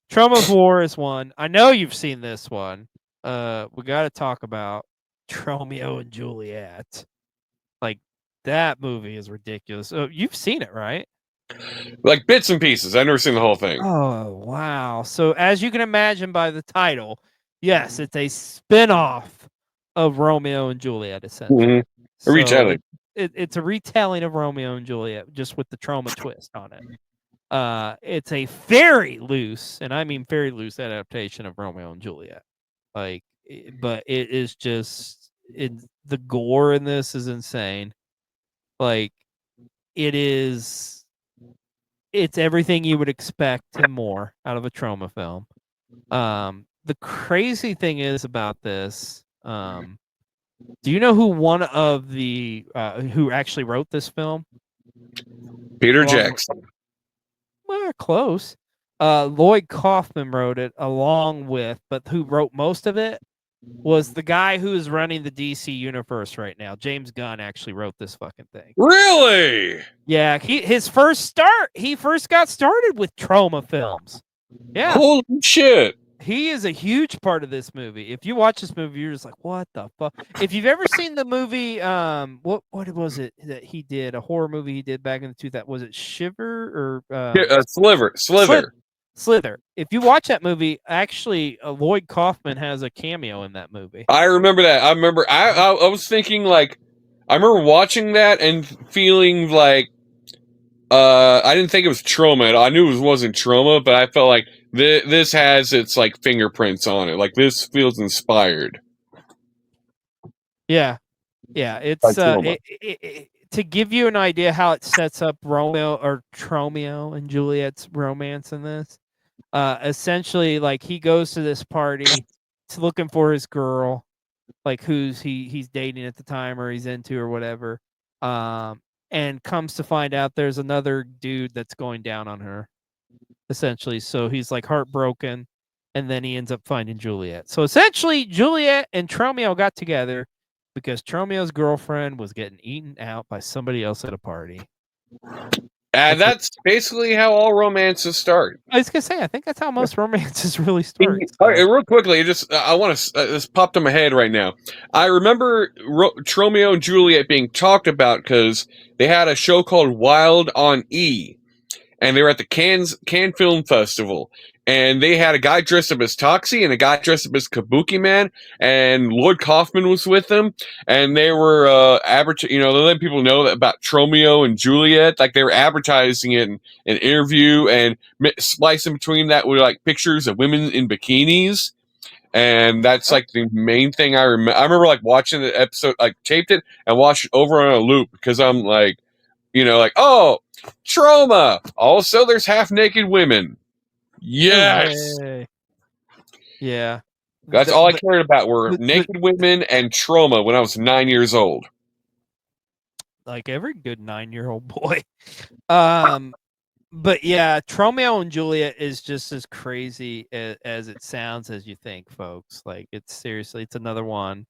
Troma's War is one. I know you've seen this one. We got to talk about Romeo and Juliet. Like, that movie is ridiculous. You've seen it, right? Like bits and pieces. I've never seen the whole thing. Oh, wow. So as you can imagine by the title, yes, it's a spin-off of Romeo and Juliet, essentially. A retelling. It's a retelling of Romeo and Juliet, just with the Troma twist on it. It's a very loose, and I mean very loose, adaptation of Romeo and Juliet. Like, but it is just, the gore in this is insane. Like, it's everything you would expect and more out of a Troma film. The crazy thing is about this, do you know who one of the who actually wrote this film? Peter Jackson. Well, close. Lloyd Kaufman wrote it along with, but who wrote most of it was the guy who is running the DC universe right now. James Gunn actually wrote this fucking thing. Really? Yeah, he first got started with Troma Films. Yeah. Holy shit. He is a huge part of this movie. If you watch this movie, you're just like, what the fuck? If you've ever seen the movie, what was it that he did? A horror movie he did back in the 2000s. Was it Shiver or Slither? If you watch that movie, actually, Lloyd Kaufman has a cameo in that movie. I remember that. I remember. I was thinking like, I remember watching that and feeling like, I didn't think it was Troma. I knew it wasn't Troma, but I felt like this has its like fingerprints on it. Like this feels inspired. Yeah, it's to give you an idea how it sets up Tromeo and Juliet's romance in this. Essentially, like he goes to this party, looking for his girl, like who's he's dating at the time or he's into or whatever. And comes to find out there's another dude that's going down on her, essentially. So he's like heartbroken, and then he ends up finding Juliet. So essentially, Juliet and Tromeo got together because Tromeo's girlfriend was getting eaten out by somebody else at a party. And that's basically how all romances start. I was gonna say, I think that's how most romances really start. So. All right, real quickly, I want to. This popped in my head right now. I remember Tromeo and Juliet being talked about because they had a show called Wild on E, and they were at the Cannes Film Festival, and they had a guy dressed up as Toxie and a guy dressed up as Kabuki Man, and Lloyd Kaufman was with them, and they were they letting people know that about Tromeo and Juliet, like they were advertising it in an interview, and splicing between that were like pictures of women in bikinis, and that's like the main thing I remember. I remember like watching the episode, like taped it and watched it over on a loop because I'm like, like, oh, Troma. Also, there's half-naked women. Yes. Hey. Yeah. That's all I cared about were naked women and Troma when I was 9 years old. Like every good 9-year-old boy. But yeah, Tromeo and Juliet is just as crazy as it sounds as you think, folks. Like it's another one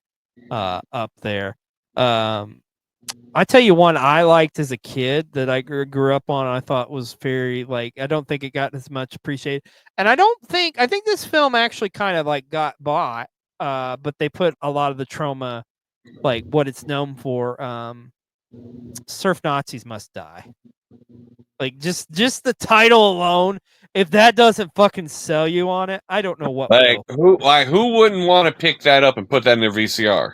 up there. I tell you one I liked as a kid that I grew up on. I thought was very I don't think it got as much appreciated, and I think this film actually kind of like got bought, but they put a lot of the Troma, like what it's known for. Surf Nazis Must Die. Like just the title alone, if that doesn't fucking sell you on it, I don't know what will. Who wouldn't want to pick that up and put that in their VCR?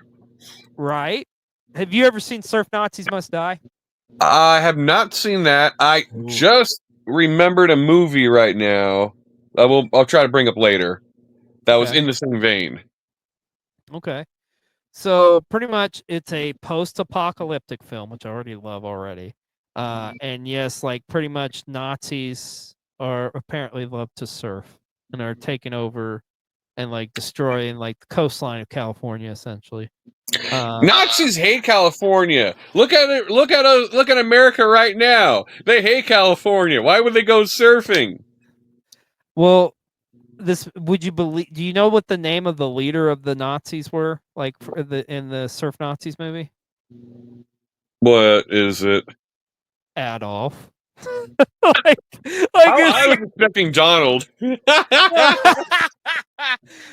Right? Have you ever seen Surf Nazis Must Die? I have not seen that. I just remembered a movie right now. I'll try to bring up later. That was in the same vein. Okay. So pretty much it's a post-apocalyptic film, which I already love already. And yes, like pretty much Nazis are apparently love to surf and are taking over and like destroying like the coastline of California, essentially. Nazis hate California. Look at America right now. They hate California. Why would they go surfing? Well, would you believe? Do you know what the name of the leader of the Nazis were? Like in the Surf Nazis movie? What is it? Adolf. I was expecting Donald. Well,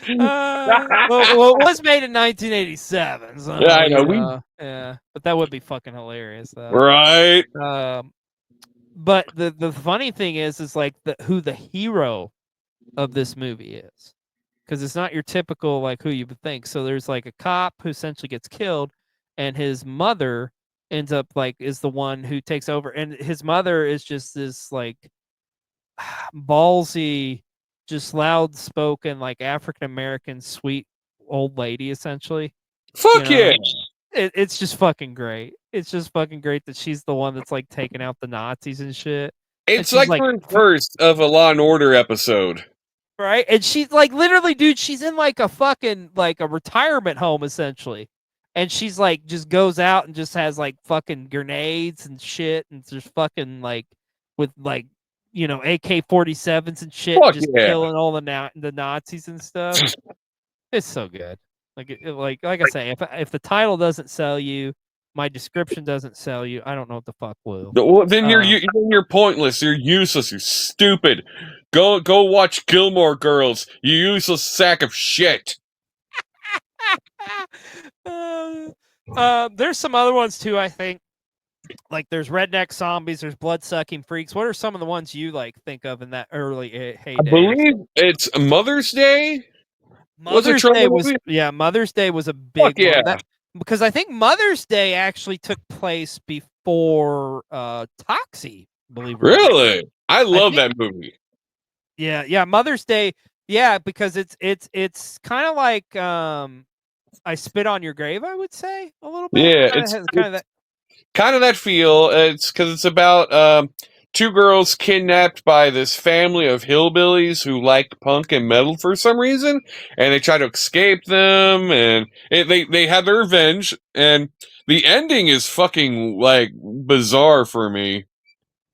it was made in 1987. So, yeah, I know. Yeah, but that would be fucking hilarious, though. Right. But the funny thing is like who the hero of this movie is, because it's not your typical like who you would think. So there's like a cop who essentially gets killed, and his mother ends up like is the one who takes over, and his mother is just this like ballsy, just loud spoken, like African American sweet old lady, essentially. Fuck yeah. It's just fucking great. It's just fucking great that she's the one that's like taking out the Nazis and shit. It's like the first of a Law and Order episode. Right? And she's like literally, dude, she's in like a fucking like a retirement home, essentially. and she's like just goes out and just has like fucking grenades and shit, and just fucking like with like AK-47s and shit, Fuck just yeah. killing all the Nazis and stuff. It's so good. Like I say, if the title doesn't sell you, my description doesn't sell you, I don't know what the fuck will. Well, then you're pointless. You're useless. You're stupid. Go watch Gilmore Girls. You useless sack of shit. There's some other ones too, I think. Like there's Redneck Zombies, there's Blood-Sucking Freaks. What are some of the ones you like think of in that early heyday? I believe it's Mother's Day. Mother's Day was a big one. Because I think Mother's Day actually took place before Toxie, believe it or not. Really? I love that movie. Yeah, Mother's Day. Yeah, because it's kind of like I Spit on Your Grave, I would say, a little bit. Yeah, it's kind of that feel. It's because it's about two girls kidnapped by this family of hillbillies who like punk and metal for some reason, and they try to escape them, and they have their revenge, and the ending is fucking like bizarre for me.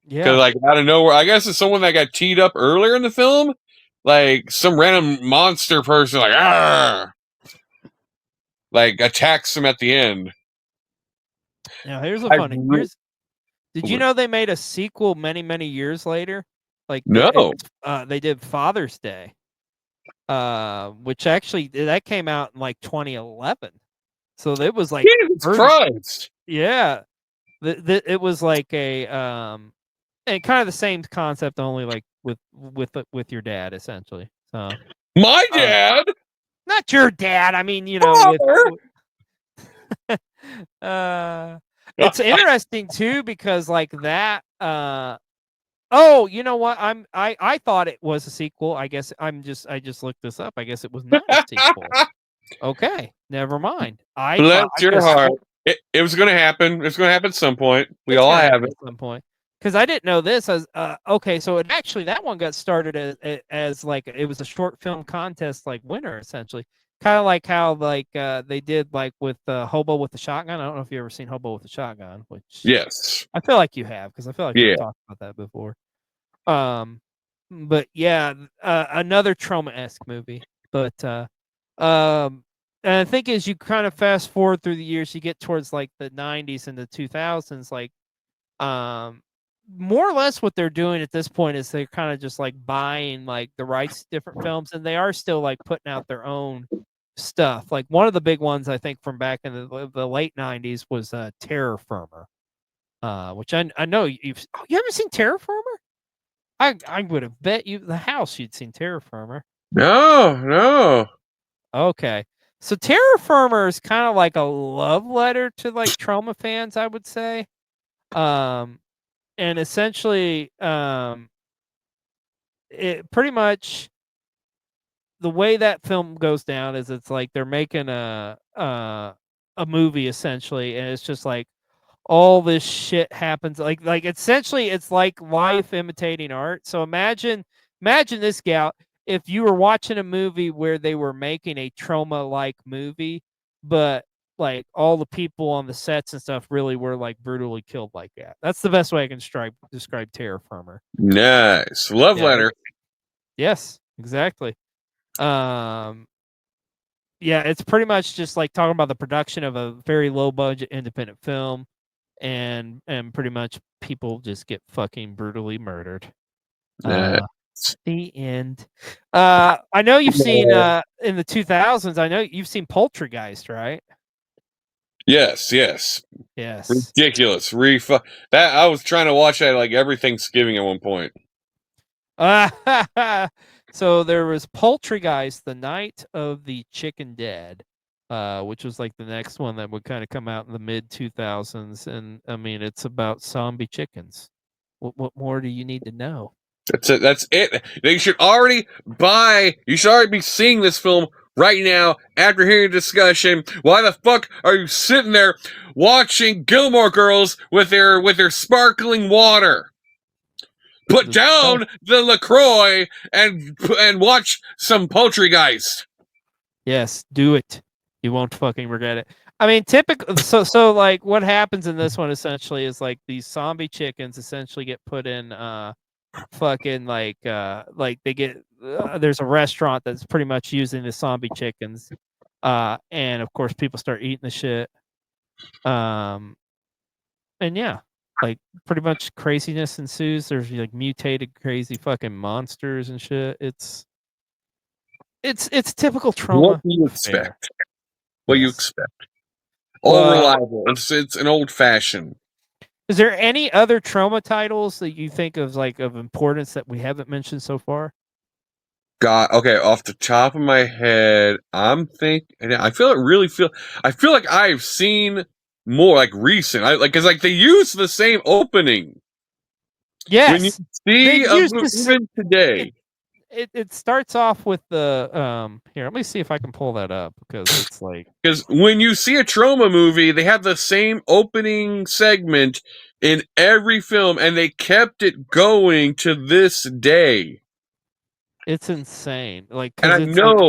Yeah, because like out of nowhere, I guess it's someone that got teed up earlier in the film, like some random monster person, like attacks them at the end. Now here's a funny. Did you know they made a sequel many years later? Like no, they did Father's Day, which actually that came out in like 2011. So it was like Jesus Christ. Yeah, it was like a and kind of the same concept, only like with your dad essentially. So my dad, not your dad. I mean, it's interesting too because like that. Oh, you know what? I thought it was a sequel. I guess I just looked this up. I guess it was not a sequel. Okay, never mind. Bless your heart. It was going to happen. It's going to happen at some point. We all have it at some point. Because I didn't know this as okay. So that one got started as like it was a short film contest like winner essentially. Kind of like how like they did like with Hobo with the Shotgun. I don't know if you ever seen Hobo with the Shotgun, which yes, I feel like you have because I feel like we've talked about that before. But yeah, another Troma-esque movie. But and I think as you kind of fast forward through the years, you get towards like the 90s and the 2000s, like more or less what they're doing at this point is they're kind of just like buying like the rights to different films, and they are still like putting out their own stuff. Like one of the big ones I think from back in the late 90s was Terror Firmer, which I know you haven't seen Terror Firmer? I would have bet you the house you'd seen Terror Firmer. No. Okay. So Terror Firmer is kind of like a love letter to like Troma fans, I would say. And essentially, it pretty much the way that film goes down is it's like they're making a movie essentially, and it's just like all this shit happens. Like essentially, it's like life imitating art. So imagine this, Gout, if you were watching a movie where they were making a Troma-like movie, but like all the people on the sets and stuff really were like brutally killed like that. That's the best way I can describe Terror Firmer. Nice. Love letter. Yes, exactly. Yeah, it's pretty much just like talking about the production of a very low budget independent film, and pretty much people just get fucking brutally murdered. The end. I know you've seen in the 2000s. I know you've seen Poltergeist, right? Yes. Ridiculous. That I was trying to watch that like every Thanksgiving at one point. So there was Poltergeist, The Night of the Chicken Dead, which was like the next one that would kind of come out in the mid 2000s, and I mean it's about zombie chickens. What more do you need to know? That's it. You should already be seeing this film right now after hearing the discussion. Why the fuck are you sitting there watching Gilmore Girls with their sparkling water? Put down the LaCroix and watch some Poltergeist. Yes, do it. You won't fucking regret it. I mean, typical. So like, what happens in this one essentially is like these zombie chickens essentially get put in fucking like they get there's a restaurant that's pretty much using the zombie chickens, and of course people start eating the shit. And yeah, like pretty much craziness ensues. There's like mutated crazy fucking monsters and shit. It's typical What Troma do you fare. expect? What do you Yes. expect? All Well, reliable. It's an old fashioned. is there any other Troma titles that you think of like of importance that we haven't mentioned so far? God, okay, off the top of my head, I'm thinking. I feel like I've seen more like recent. Because like they use the same opening. When you Yes, see they've a used movie this. even today, It starts off with the here. Let me see if I can pull that up because it's like because when you see a Troma movie, they have the same opening segment in every film, and they kept it going to this day. it's insane. Like And because it's like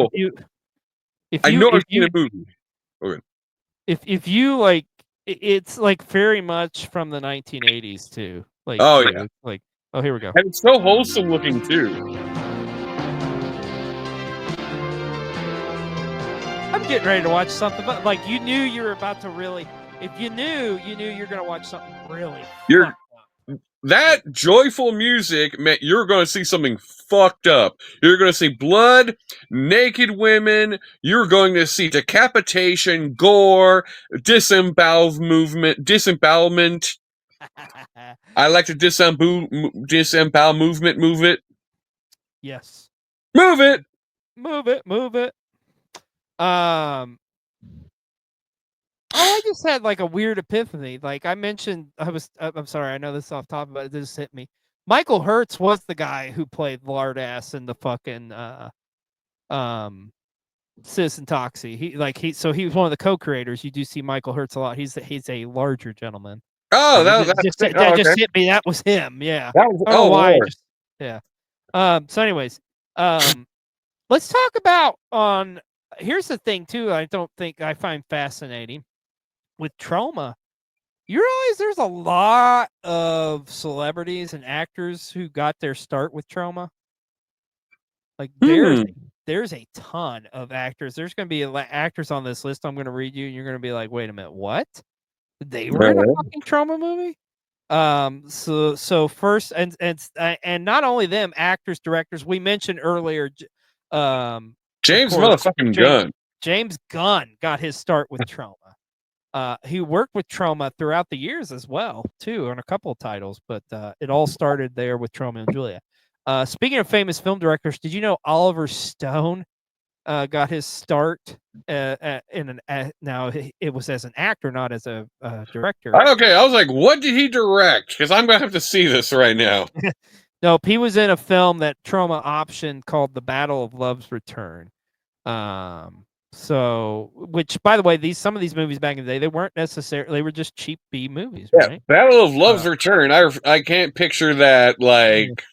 if I you know I've if seen a you movie. Okay. if you like it's like very much from the 1980s too. Like Oh too. yeah, It's like oh here we go. and it's so wholesome looking too. I'm getting ready to watch something, but like you knew you were about to really. If you knew you're gonna watch something really You're fucked up. that joyful music meant you're going to see something fucked up. You're going to see blood, naked women. You're going to see decapitation, gore, disembowelment. I like to disembowel movement. Move it. Yes. Move it. Move it. Move it. Um. Oh, I just had like a weird epiphany. Like I mentioned, I'm sorry, I know this is off topic, but it just hit me. Michael Hertz was the guy who played Lardass in the fucking um Citizen Toxie. So he was one of the co-creators. You do see Michael Hertz a lot. He's a larger gentleman. Oh, Like that okay. just hit me. That was him. Yeah. That was I don't know why. Lord. Yeah. So anyways, let's talk about on. Here's the thing too. I don't think I find fascinating with Troma. You realize there's a lot of celebrities and actors who got their start with Troma. Like there's a ton of actors. There's going to be actors on this list I'm going to read you, and you're going to be like, wait a minute, what? They were in a fucking Troma movie. So first and not only them, actors, directors. We mentioned earlier, James of course, motherfucking Gunn. James Gunn got his start with Troma. He worked with Troma throughout the years as well, too, on a couple of titles, but it all started there with Troma and Julia. Speaking of famous film directors, did you know Oliver Stone got his start now it was as an actor, not as a director. Okay, I was like, what did he direct? Because I'm gonna have to see this right now. Nope, he was in a film that Troma optioned called The Battle of Love's Return. So, which by the way, some of these movies back in the day, they weren't necessarily, they were just cheap B movies, right? Battle of Love's Return. I can't picture that like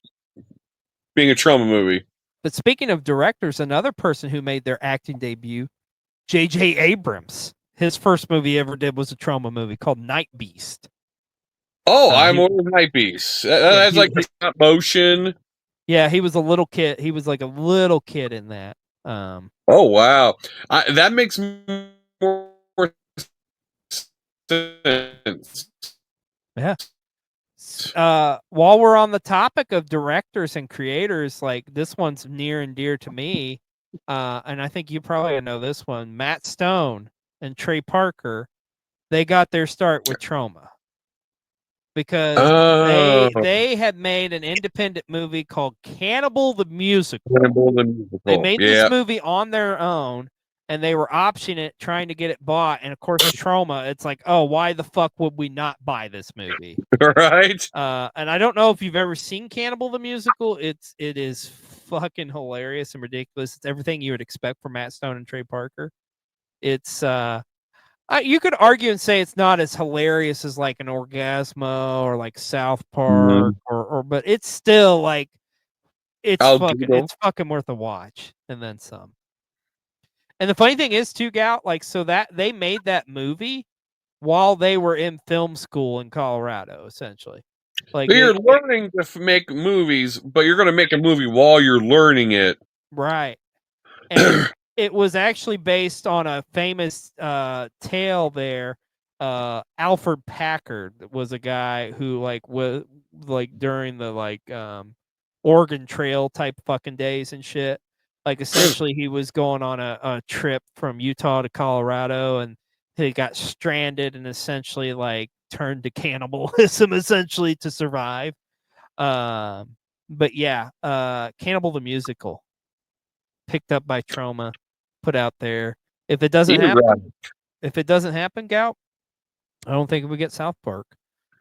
being a Troma movie. But speaking of directors, another person who made their acting debut, J.J. Abrams. His first movie he ever did was a Troma movie called Night Beast. Oh, I'm one of Night Beast. That's like the stop motion. Yeah, he was a little kid. He was like a little kid in that. Oh wow, that makes more sense. Yeah. While we're on the topic of directors and creators, like this one's near and dear to me, and I think you probably know this one. Matt Stone and Trey Parker, they got their start with Troma because they had made an independent movie called Cannibal the Musical. They made this movie on their own, and they were optioning it, trying to get it bought. And of course, Troma, it's like, oh, why the fuck would we not buy this movie? Right. And I don't know if you've ever seen Cannibal the Musical. It is fucking hilarious and ridiculous. It's everything you would expect from Matt Stone and Trey Parker. It's you could argue and say it's not as hilarious as like an Orgasmo or like South Park or but it's still like it's fucking worth a watch and then some. And the funny thing is, too, Gout, like, so that they made that movie while they were in film school in Colorado, essentially. Like, So you're learning to make movies, but you're going to make a movie while you're learning it. Right. And it was actually based on a famous tale there. Alfred Packard was a guy who was during the Oregon Trail type fucking days and shit. Like, essentially he was going on a trip from Utah to Colorado, and he got stranded and essentially like turned to cannibalism essentially to survive. But yeah, Cannibal the Musical, picked up by Troma, put out there. If it doesn't happen, Gout, I don't think we get South Park.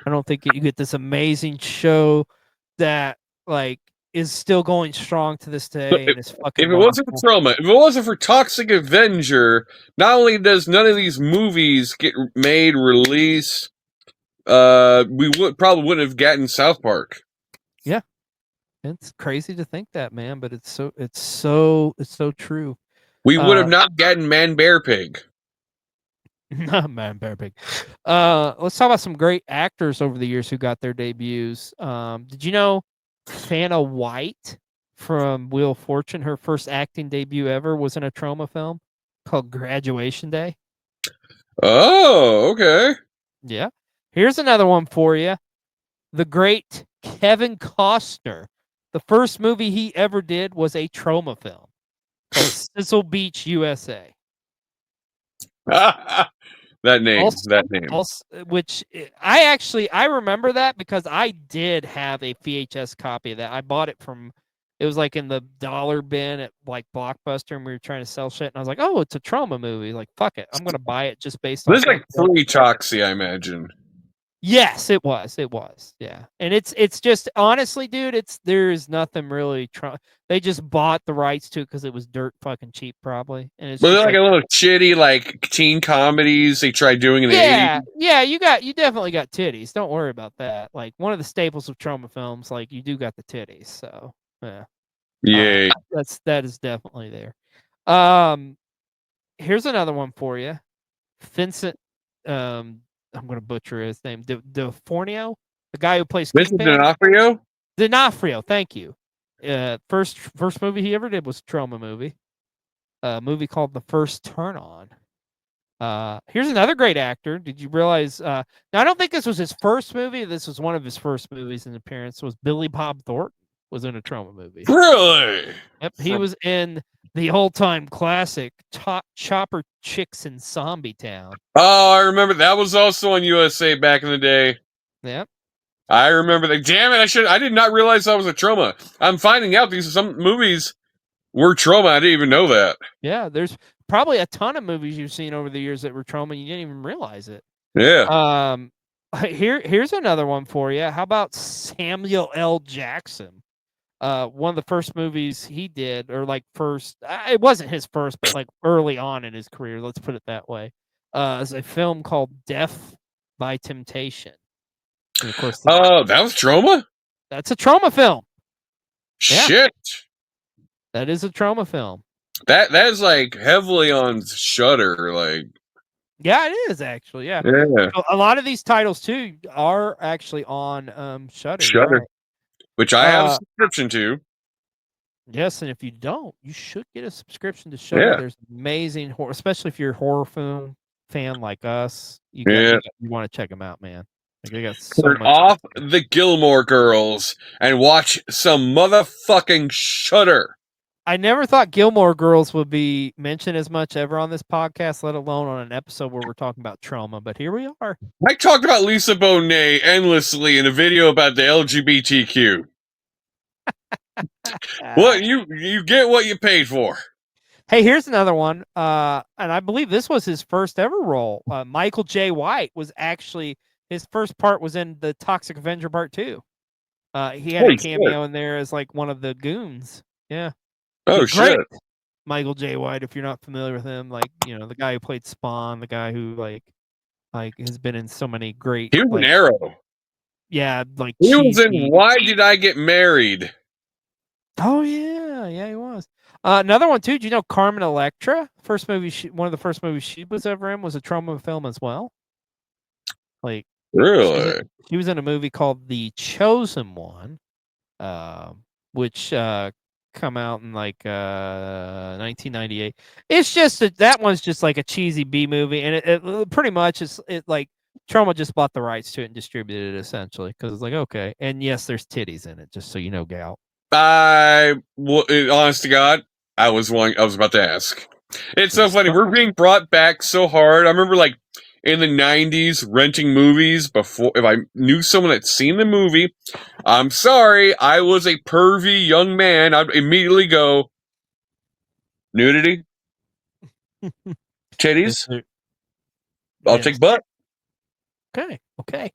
I don't think you get this amazing show that like is still going strong to this day. And it's fucking. If it wasn't for Troma, if it wasn't for Toxic Avenger, not only does none of these movies get made, released, we probably wouldn't have gotten South Park. Yeah, it's crazy to think that, man, but it's so true. We would have not gotten Man Bear Pig. Man Bear Pig. Let's talk about some great actors over the years who got their debuts. Did you know Vanna White from Wheel of Fortune, her first acting debut ever was in a Troma film called Graduation Day? Oh, okay. Yeah. Here's another one for you. The great Kevin Costner. The first movie he ever did was a Troma film called Sizzle Beach, USA. That name. Which I remember that because I did have a VHS copy of that. I bought it from, it was like in the dollar bin at like Blockbuster, and we were trying to sell shit. And I was like, oh, it's a Troma movie. Like, fuck it, I'm gonna buy it just based on. This is like pre-Toxie, I imagine. Yes, it was. Yeah, and it's just honestly, dude, there's nothing really. They just bought the rights to it because it was dirt fucking cheap, probably. And it's like a little shitty like teen comedies they tried doing in the 80s. Yeah, you definitely got titties. Don't worry about that. Like, one of the staples of Troma films, like, you do got the titties. So yeah, that is definitely there. Here's another one for you, Vincent. I'm gonna butcher his name. D'Onofrio, the guy who plays Vincent D'Onofrio. D'Onofrio, thank you. First movie he ever did was a Troma movie. A movie called The First Turn On. Here's another great actor. Did you realize? Now, I don't think this was his first movie. This was one of his first movies in appearance. Was Billy Bob Thornton was in a Troma movie? Really? Yep. He was in the all-time classic Chopper Chicks in Zombie Town. Oh, I remember that was also on USA back in the day. Yep. I remember that. Damn it! I did not realize that was a Troma. I'm finding out some movies were Troma. I didn't even know that. Yeah, there's probably a ton of movies you've seen over the years that were Troma, and you didn't even realize it. Yeah. Here's another one for you. How about Samuel L. Jackson? One of the first movies he did, or like first, it wasn't his first, but like early on in his career, let's put it that way, is a film called Death by Temptation. And of course, that was Troma? That's a Troma film. Shit. Yeah. That is a Troma film. That is like heavily on Shudder, like. Yeah, it is actually. Yeah. So a lot of these titles too are actually on Shudder. Right. Which I have a subscription to. Yes, and if you don't, you should get a subscription to Shudder. Yeah. There's amazing horror, especially if you're a horror film fan like us. You want to check them out, man. Like, they got so Turn off the Gilmore Girls and watch some motherfucking Shudder. I never thought Gilmore Girls would be mentioned as much ever on this podcast, let alone on an episode where we're talking about Troma, but here we are. I talked about Lisa Bonet endlessly in a video about the LGBTQ. What you get what you paid for. Hey, here's another one. And I believe this was his first ever role. Michael J. White was actually, his first part was in the Toxic Avenger Part 2. He had a cameo in there as like one of the goons. Yeah. Oh, shit. Michael J. White, if you're not familiar with him, like, you know, the guy who played Spawn, the guy who like has been in so many great. He was an Arrow. Yeah, like he was in Why Did I Get Married? Oh yeah, he was. Another one too. Do you know Carmen Electra? One of the first movies she was ever in was a Troma film as well. Like, Really? she was in a movie called The Chosen One, which come out in like 1998. It's just that one's just like a cheesy B movie, and it pretty much is like Troma just bought the rights to it and distributed it essentially because it's like okay, and yes, there's titties in it, just so you know, Gout. Honest to God, I was about to ask. It's so funny. We're being brought back so hard. I remember, like, in the '90s, renting movies before. If I knew someone that seen the movie, I'm sorry, I was a pervy young man. I'd immediately go nudity, titties. I'll take butt. Okay.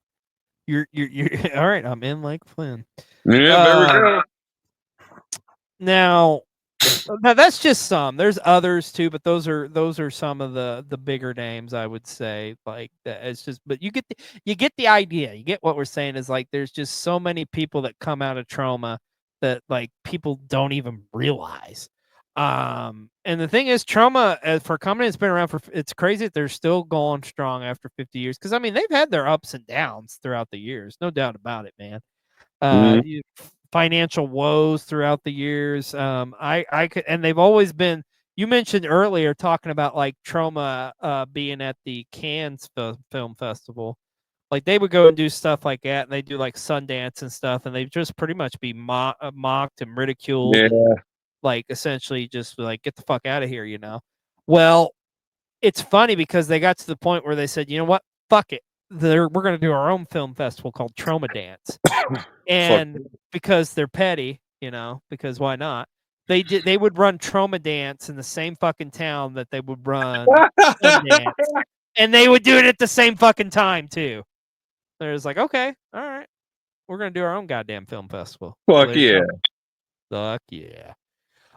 You're all right. I'm in like Flynn. Yeah, there we go. Now that's just some. There's others too, but those are some of the bigger names I would say. Like it's just, but you get the idea. You get what we're saying is like there's just so many people that come out of Troma that like people don't even realize. And the thing is, Troma for a company that's been around for it's crazy that they're still going strong after 50 years. Because I mean they've had their ups and downs throughout the years, no doubt about it, man. Financial woes throughout the years. I could, and they've always been. You mentioned earlier talking about like Troma being at the Cannes Film Festival. Like they would go and do stuff like that, and they do like Sundance and stuff, and they just pretty much be mocked and ridiculed, and like essentially just like get the fuck out of here, you know. Well, it's funny because they got to the point where they said, you know what, fuck it, we're going to do our own film festival called Troma Dance. And because they're petty, you know, because why not? They would run Troma Dance in the same fucking town that they would run Sundance, and they would do it at the same fucking time too. They're just like, okay, all right, we're gonna do our own goddamn film festival. Fuck yeah. Fuck yeah.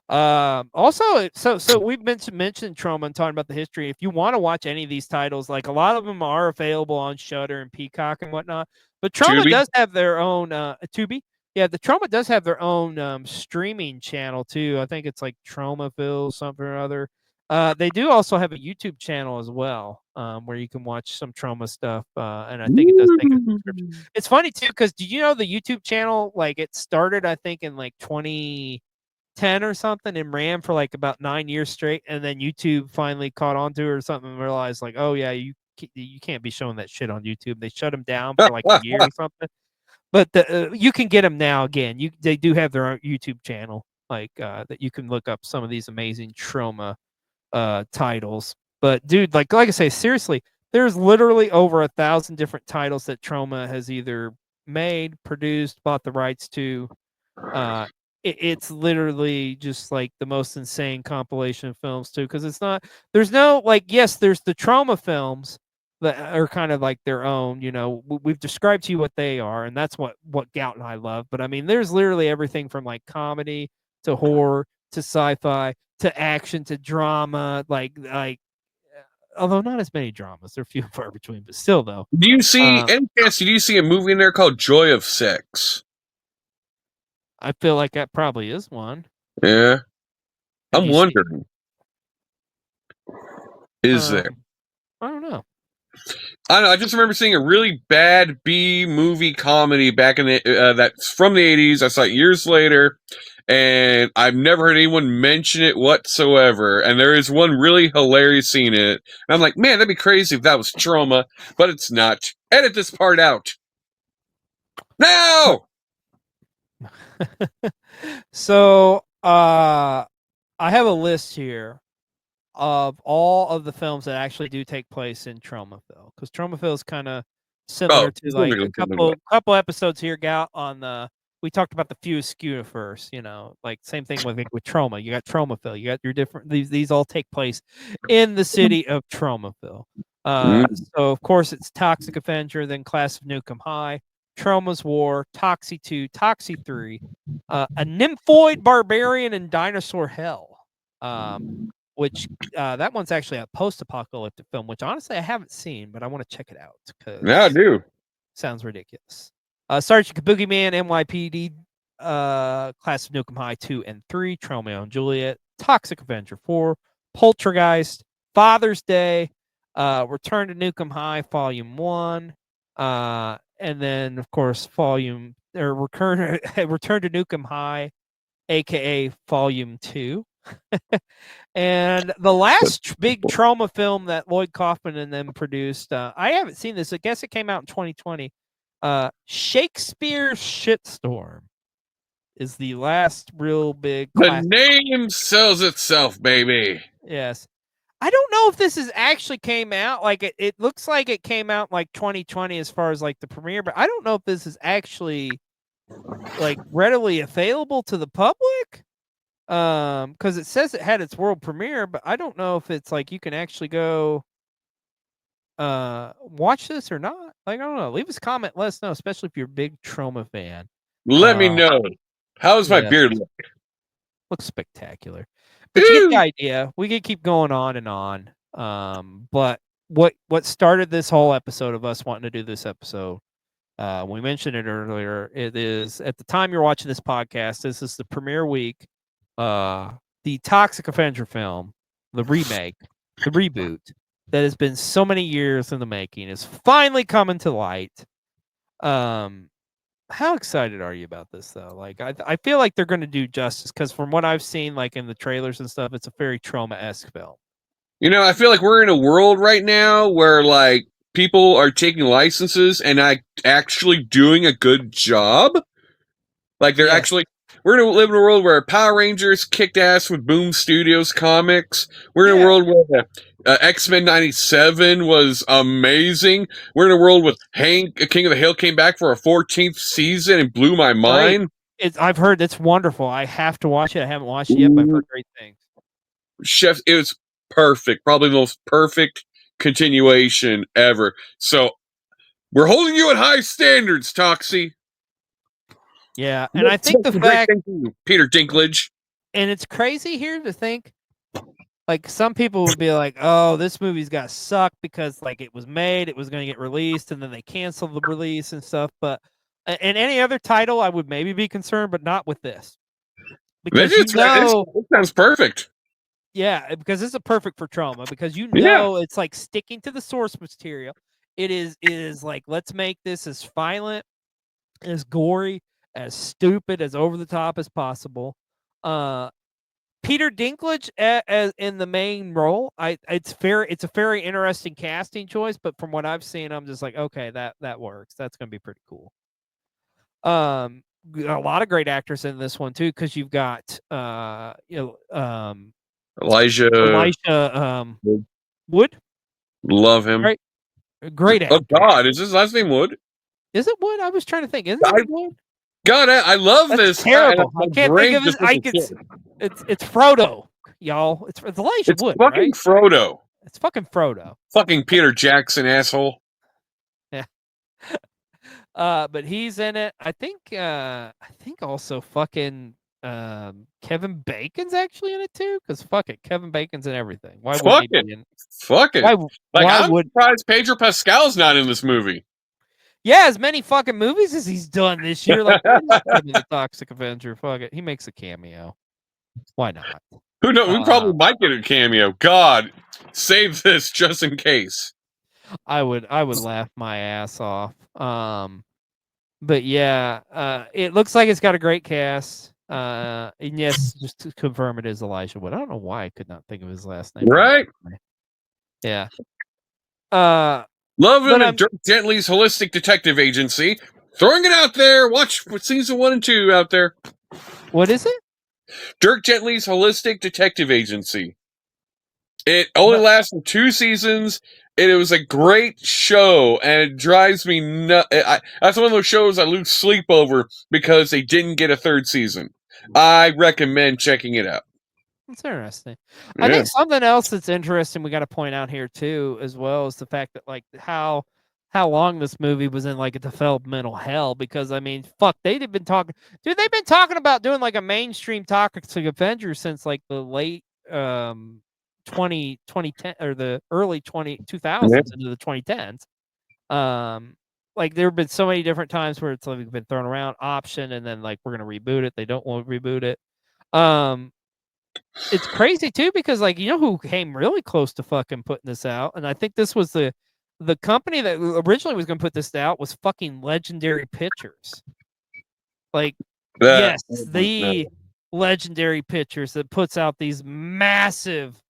Also, so we've mentioned Troma and talking about the history. If you want to watch any of these titles, like a lot of them are available on Shudder and Peacock and whatnot, but Troma does have their own Tubi. Yeah, the Troma does have their own streaming channel too. I think it's like Tromaville something or other. They do also have a YouTube channel as well, where you can watch some Troma stuff. And I think it does take a subscription. It's funny too, because do you know the YouTube channel? Like it started, I think, in like 2010 or something, and ran for like about 9 years straight, and then YouTube finally caught on to it or something and realized like, oh yeah, you can't be showing that shit on YouTube. They shut them down for like a year or something. But you can get them now again. They do have their own YouTube channel, like that you can look up some of these amazing Troma titles. But dude, like I say, seriously, there's literally over 1,000 different titles that Troma has either made, produced, bought the rights to. It's literally just like the most insane compilation of films too, because there's no like, yes, there's the Troma films that are kind of like their own, you know. We've described to you what they are, and that's what Gout and I love. But I mean, there's literally everything from like comedy to horror to sci-fi to action to drama, although not as many dramas, they're few and far between, but still though. Do you see a movie in there called Joy of Sex? I feel like that probably is one. Yeah. I'm wondering. Is there? I don't know. I don't know. I just remember seeing a really bad B movie comedy back in the that's from the '80s. I saw it years later, and I've never heard anyone mention it whatsoever. And there is one really hilarious scene in it. And I'm like, man, that'd be crazy if that was Troma, but it's not. Edit this part out. No. So, I have a list here of all of the films that actually do take place in Tromaville, because Tromaville is kind of similar to like a couple episodes here, Gout, on the. We talked about the Few Askew first, you know, like same thing with Troma. You got Tromaville, you got your different. These all take place in the city of Tromaville. So of course it's Toxic Avenger, then Class of Nukem High, Troma's War, Toxie 2, Toxie 3, a Nymphoid Barbarian, and Dinosaur Hell. Which that one's actually a post-apocalyptic film, which honestly I haven't seen, but I want to check it out because yeah, I do. Sounds ridiculous. Sergeant Boogeyman, NYPD, Class of Nukem High 2 and 3, Tromeo and Juliet, Toxic Avenger 4, Poltergeist, Father's Day, Return to Nukem High Volume 1, and then of course Return to Nukem High, aka Volume 2. And the last big Troma film that Lloyd Kaufman and them produced, I haven't seen this. I guess it came out in 2020. Shakespeare's Shitstorm is the last real big classic. The name sells itself, baby. Yes. I don't know if this is actually came out. Like it looks like it came out like 2020 as far as like the premiere, but I don't know if this is actually like readily available to the public. Because it says it had its world premiere, but I don't know if it's like you can actually go watch this or not. Like, I don't know. Leave us a comment, let us know, especially if you're a big Troma fan. Let me know. How's my beard look? Looks spectacular. But you get the idea. We could keep going on and on. But what started this whole episode of us wanting to do this episode, we mentioned it earlier. It is at the time you're watching this podcast, this is the premiere week. The Toxic Avenger film, the remake, the reboot that has been so many years in the making is finally coming to light. How excited are you about this though? Like I feel like they're going to do justice because from what I've seen, like in the trailers and stuff, it's a very Troma-esque film. You know, I feel like we're in a world right now where like people are taking licenses and actually doing a good job. Like they're actually, we're going to live in a world where Power Rangers kicked ass with Boom Studios comics. We're in a world where X-Men 97 was amazing. We're in a world with Hank, King of the Hill, came back for a 14th season and blew my mind. I've heard it's wonderful. I have to watch it. I haven't watched it yet, but I've heard great things. Chef, it was perfect. Probably the most perfect continuation ever. So we're holding you at high standards, Toxie. Yeah, and I think the fact Peter Dinklage. And it's crazy here to think, like some people would be like, "Oh, this movie's got sucked because like it was made, it was going to get released, and then they canceled the release and stuff." But in any other title, I would maybe be concerned, but not with this, because it sounds perfect. Yeah, because it's a perfect for Troma because it's like sticking to the source material. It is like let's make this as violent, as gory, as stupid, as over the top as possible. Peter Dinklage as in the main role. It's a very interesting casting choice, but from what I've seen, I'm just like, okay, that works. That's gonna be pretty cool. A lot of great actors in this one too, because you've got Elijah Wood. Love him. Great actor. Oh God, is his last name Wood? Is it Wood? I was trying to think. Isn't it Wood? God, I love this. Terrible. I can't think of his. It's Frodo, y'all. It's Elijah Wood. Fucking right? Frodo. It's fucking Frodo. Fucking Peter Jackson, asshole. Yeah. But he's in it. I think also fucking Kevin Bacon's actually in it too. Because fuck it, Kevin Bacon's in everything. Why would he be in? Fuck it. I'm surprised Pedro Pascal's not in this movie. Yeah, as many fucking movies as he's done this year. Like, the Toxic Avenger. Fuck it. He makes a cameo. Why not? Who knows? We probably might get a cameo. God, save this just in case. I would laugh my ass off. But yeah, it looks like it's got a great cast. And yes, just to confirm it is Elijah Wood. I don't know why I could not think of his last name. Right? Yeah. Love him and Dirk Gently's Holistic Detective Agency. Throwing it out there. Watch season 1 and 2 out there. What is it? Dirk Gently's Holistic Detective Agency. It only lasted 2 seasons, and it was a great show, and it drives me nuts. That's one of those shows I lose sleep over because they didn't get a 3rd season. I recommend checking it out. That's interesting. I think something else that's interesting we got to point out here too, as well, is the fact that like how long this movie was in like a developmental hell. Because I mean, fuck, they've been talking about doing like a mainstream Toxic Avenger since like the late 2010 or the early 2000s into the 2010s. Like there have been so many different times where it's like been thrown around option, and then like we're gonna reboot it. They don't want to reboot it. It's crazy too because like you know who came really close to fucking putting this out, and I think this was the company that originally was going to put this out was fucking Legendary Pictures. Like, yes, the Legendary Pictures that puts out these massive,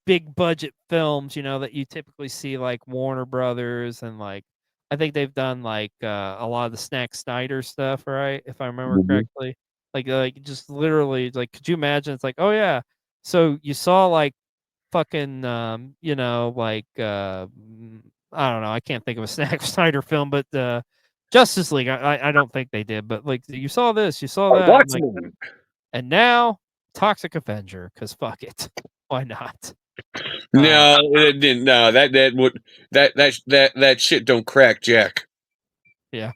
big budget films, you know, that you typically see like Warner Brothers and like I think they've done like a lot of the Zack Snyder stuff, right? If I remember correctly, like just literally like, could you imagine? It's like, oh yeah, so you saw like fucking you know like I don't know, I can't think of a Zack Snyder film, but Justice League. I don't think they did, but like you saw this, you saw that, and, like, and now Toxic Avenger, because fuck it, why not? No, it didn't. No, that shit don't crack, Jack. Yeah,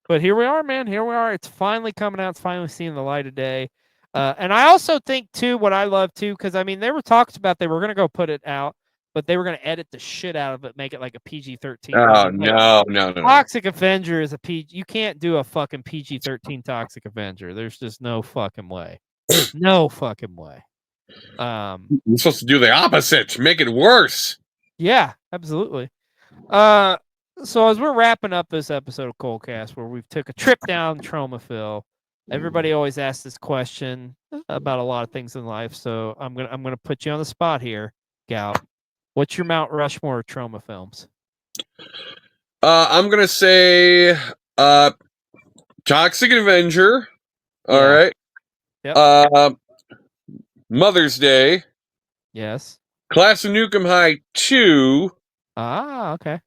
but here we are, man. Here we are. It's finally coming out. It's finally seeing the light of day. And I also think too, what I love too, because I mean, they were talked about they were gonna go put it out, but they were gonna edit the shit out of it, make it like a PG-13. Oh movie. no. Toxic Avenger is a PG. You can't do a fucking PG-13 Toxic Avenger. There's just no fucking way. No fucking way. You're supposed to do the opposite, make it worse. Yeah, absolutely. So as we're wrapping up this episode of Colecast, where we've took a trip down Tromaville, everybody always asks this question about a lot of things in life. So I'm gonna put you on the spot here, Gout. What's your Mount Rushmore of Troma films? I'm gonna say Toxic Avenger. All right. Yep. Mother's Day. Yes. Class of Nukem High 2. Ah, okay.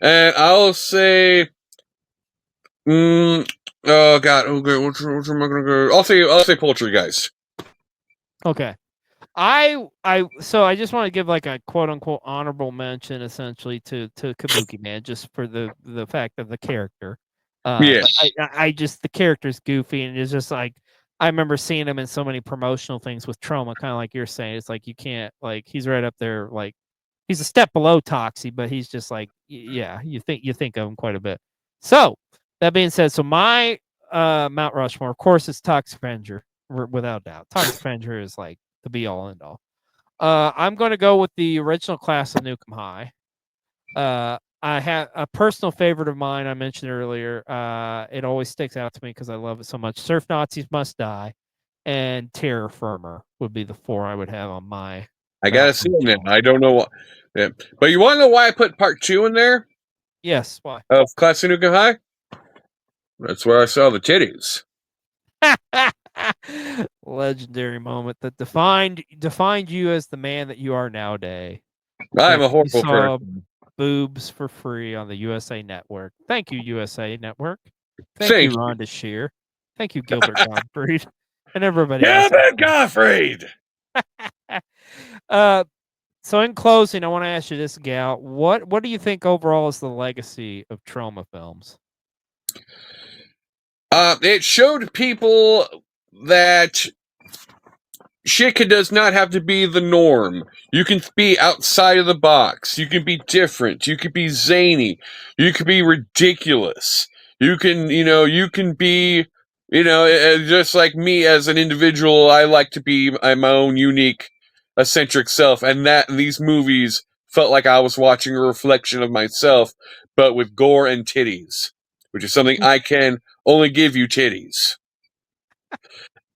And I'll say oh god, okay, which am I gonna go? I'll say Poultry-Guys. Okay. So I just want to give like a quote unquote honorable mention essentially to Kabuki Man, just for the fact of the character. Yeah. I just, the character's goofy, and it's just like I remember seeing him in so many promotional things with Troma, kind of like you're saying. It's like you can't, like, he's right up there, like he's a step below Toxie, but he's just like, yeah, you think of him quite a bit. So that being said, so my Mount Rushmore, of course, it's Toxic Avenger, without doubt. Toxic Avenger is like the be all end all. I'm going to go with the original Class of Nukem High. I have a personal favorite of mine I mentioned earlier. It always sticks out to me because I love it so much. Surf Nazis Must Die and Terror Firmer would be the 4 I would have on my. I gotta see them now. I don't know what. Yeah. But you want to know why I put part 2 in there? Yes, why? Of Class of Nukem High? That's where I saw the titties. Legendary moment that defined you as the man that you are nowadays. I'm a horrible person. Boobs for free on the USA Network. Thank you, USA Network. Thank you, Rhonda Shear. Thank you, Gilbert Gottfried, and everybody else. Gilbert Gottfried! So in closing, I want to ask you this, Gal. What do you think overall is the legacy of Troma Films? It showed people that shit does not have to be the norm. You can be outside of the box. You can be different. You can be zany. You can be ridiculous. You can be, just like me as an individual. I like to be my own unique, eccentric self. And these movies felt like I was watching a reflection of myself, but with gore and titties, which is something I can only give you, titties.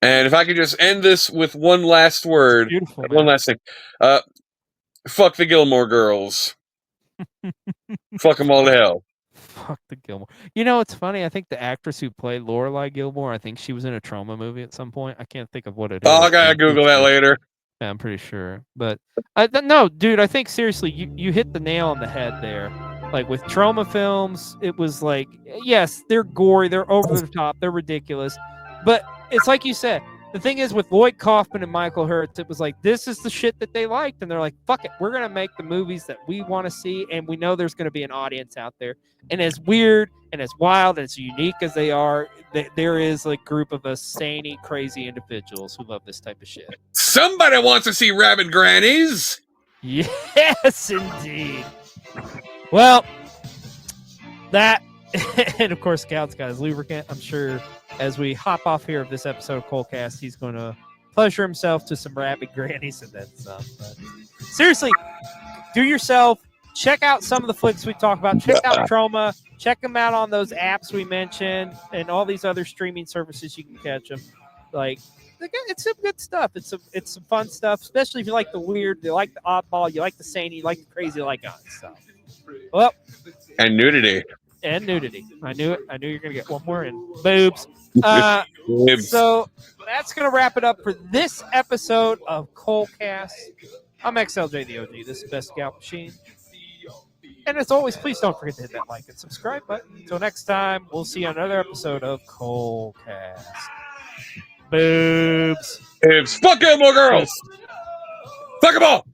And if I could just end this with one last word, one last thing. Fuck the Gilmore Girls. Fuck them all to hell. Fuck the Gilmore. You know, it's funny. I think the actress who played Lorelai Gilmore, I think she was in a Troma movie at some point. I can't think of what it is. Oh, I gotta Google that later. Yeah, I'm pretty sure. But no, dude, I think seriously, you hit the nail on the head there. Like with Troma Films, it was like, yes, they're gory, they're over the top, they're ridiculous. But it's like you said, the thing is with Lloyd Kaufman and Michael Hertz, it was like, this is the shit that they liked. And they're like, fuck it, we're going to make the movies that we want to see. And we know there's going to be an audience out there. And as weird and as wild and as unique as they are, there is a group of us zany, crazy individuals who love this type of shit. Somebody wants to see Rabbit Grannies. Yes, indeed. Well, that, and of course, Scout's got his lubricant. I'm sure as we hop off here of this episode of Colecast, he's going to pleasure himself to some rabid grannies and then some. But seriously, do yourself. Check out some of the flicks we talk about. Check out Troma. Check them out on those apps we mentioned and all these other streaming services. You can catch them. Like, it's some good stuff. It's some fun stuff, especially if you like the weird, you like the oddball, you like the sane, you like the crazy, you like guns. So, well, and nudity. And nudity. I knew it. I knew you were gonna get one more in boobs. So that's gonna wrap it up for this episode of Colecast. I'm XLJ the OG. This is Best Gout Machine. And as always, please don't forget to hit that like and subscribe button. Until next time, we'll see you on another episode of Colecast. Boobs. Fuck them more girls. Fuck them all.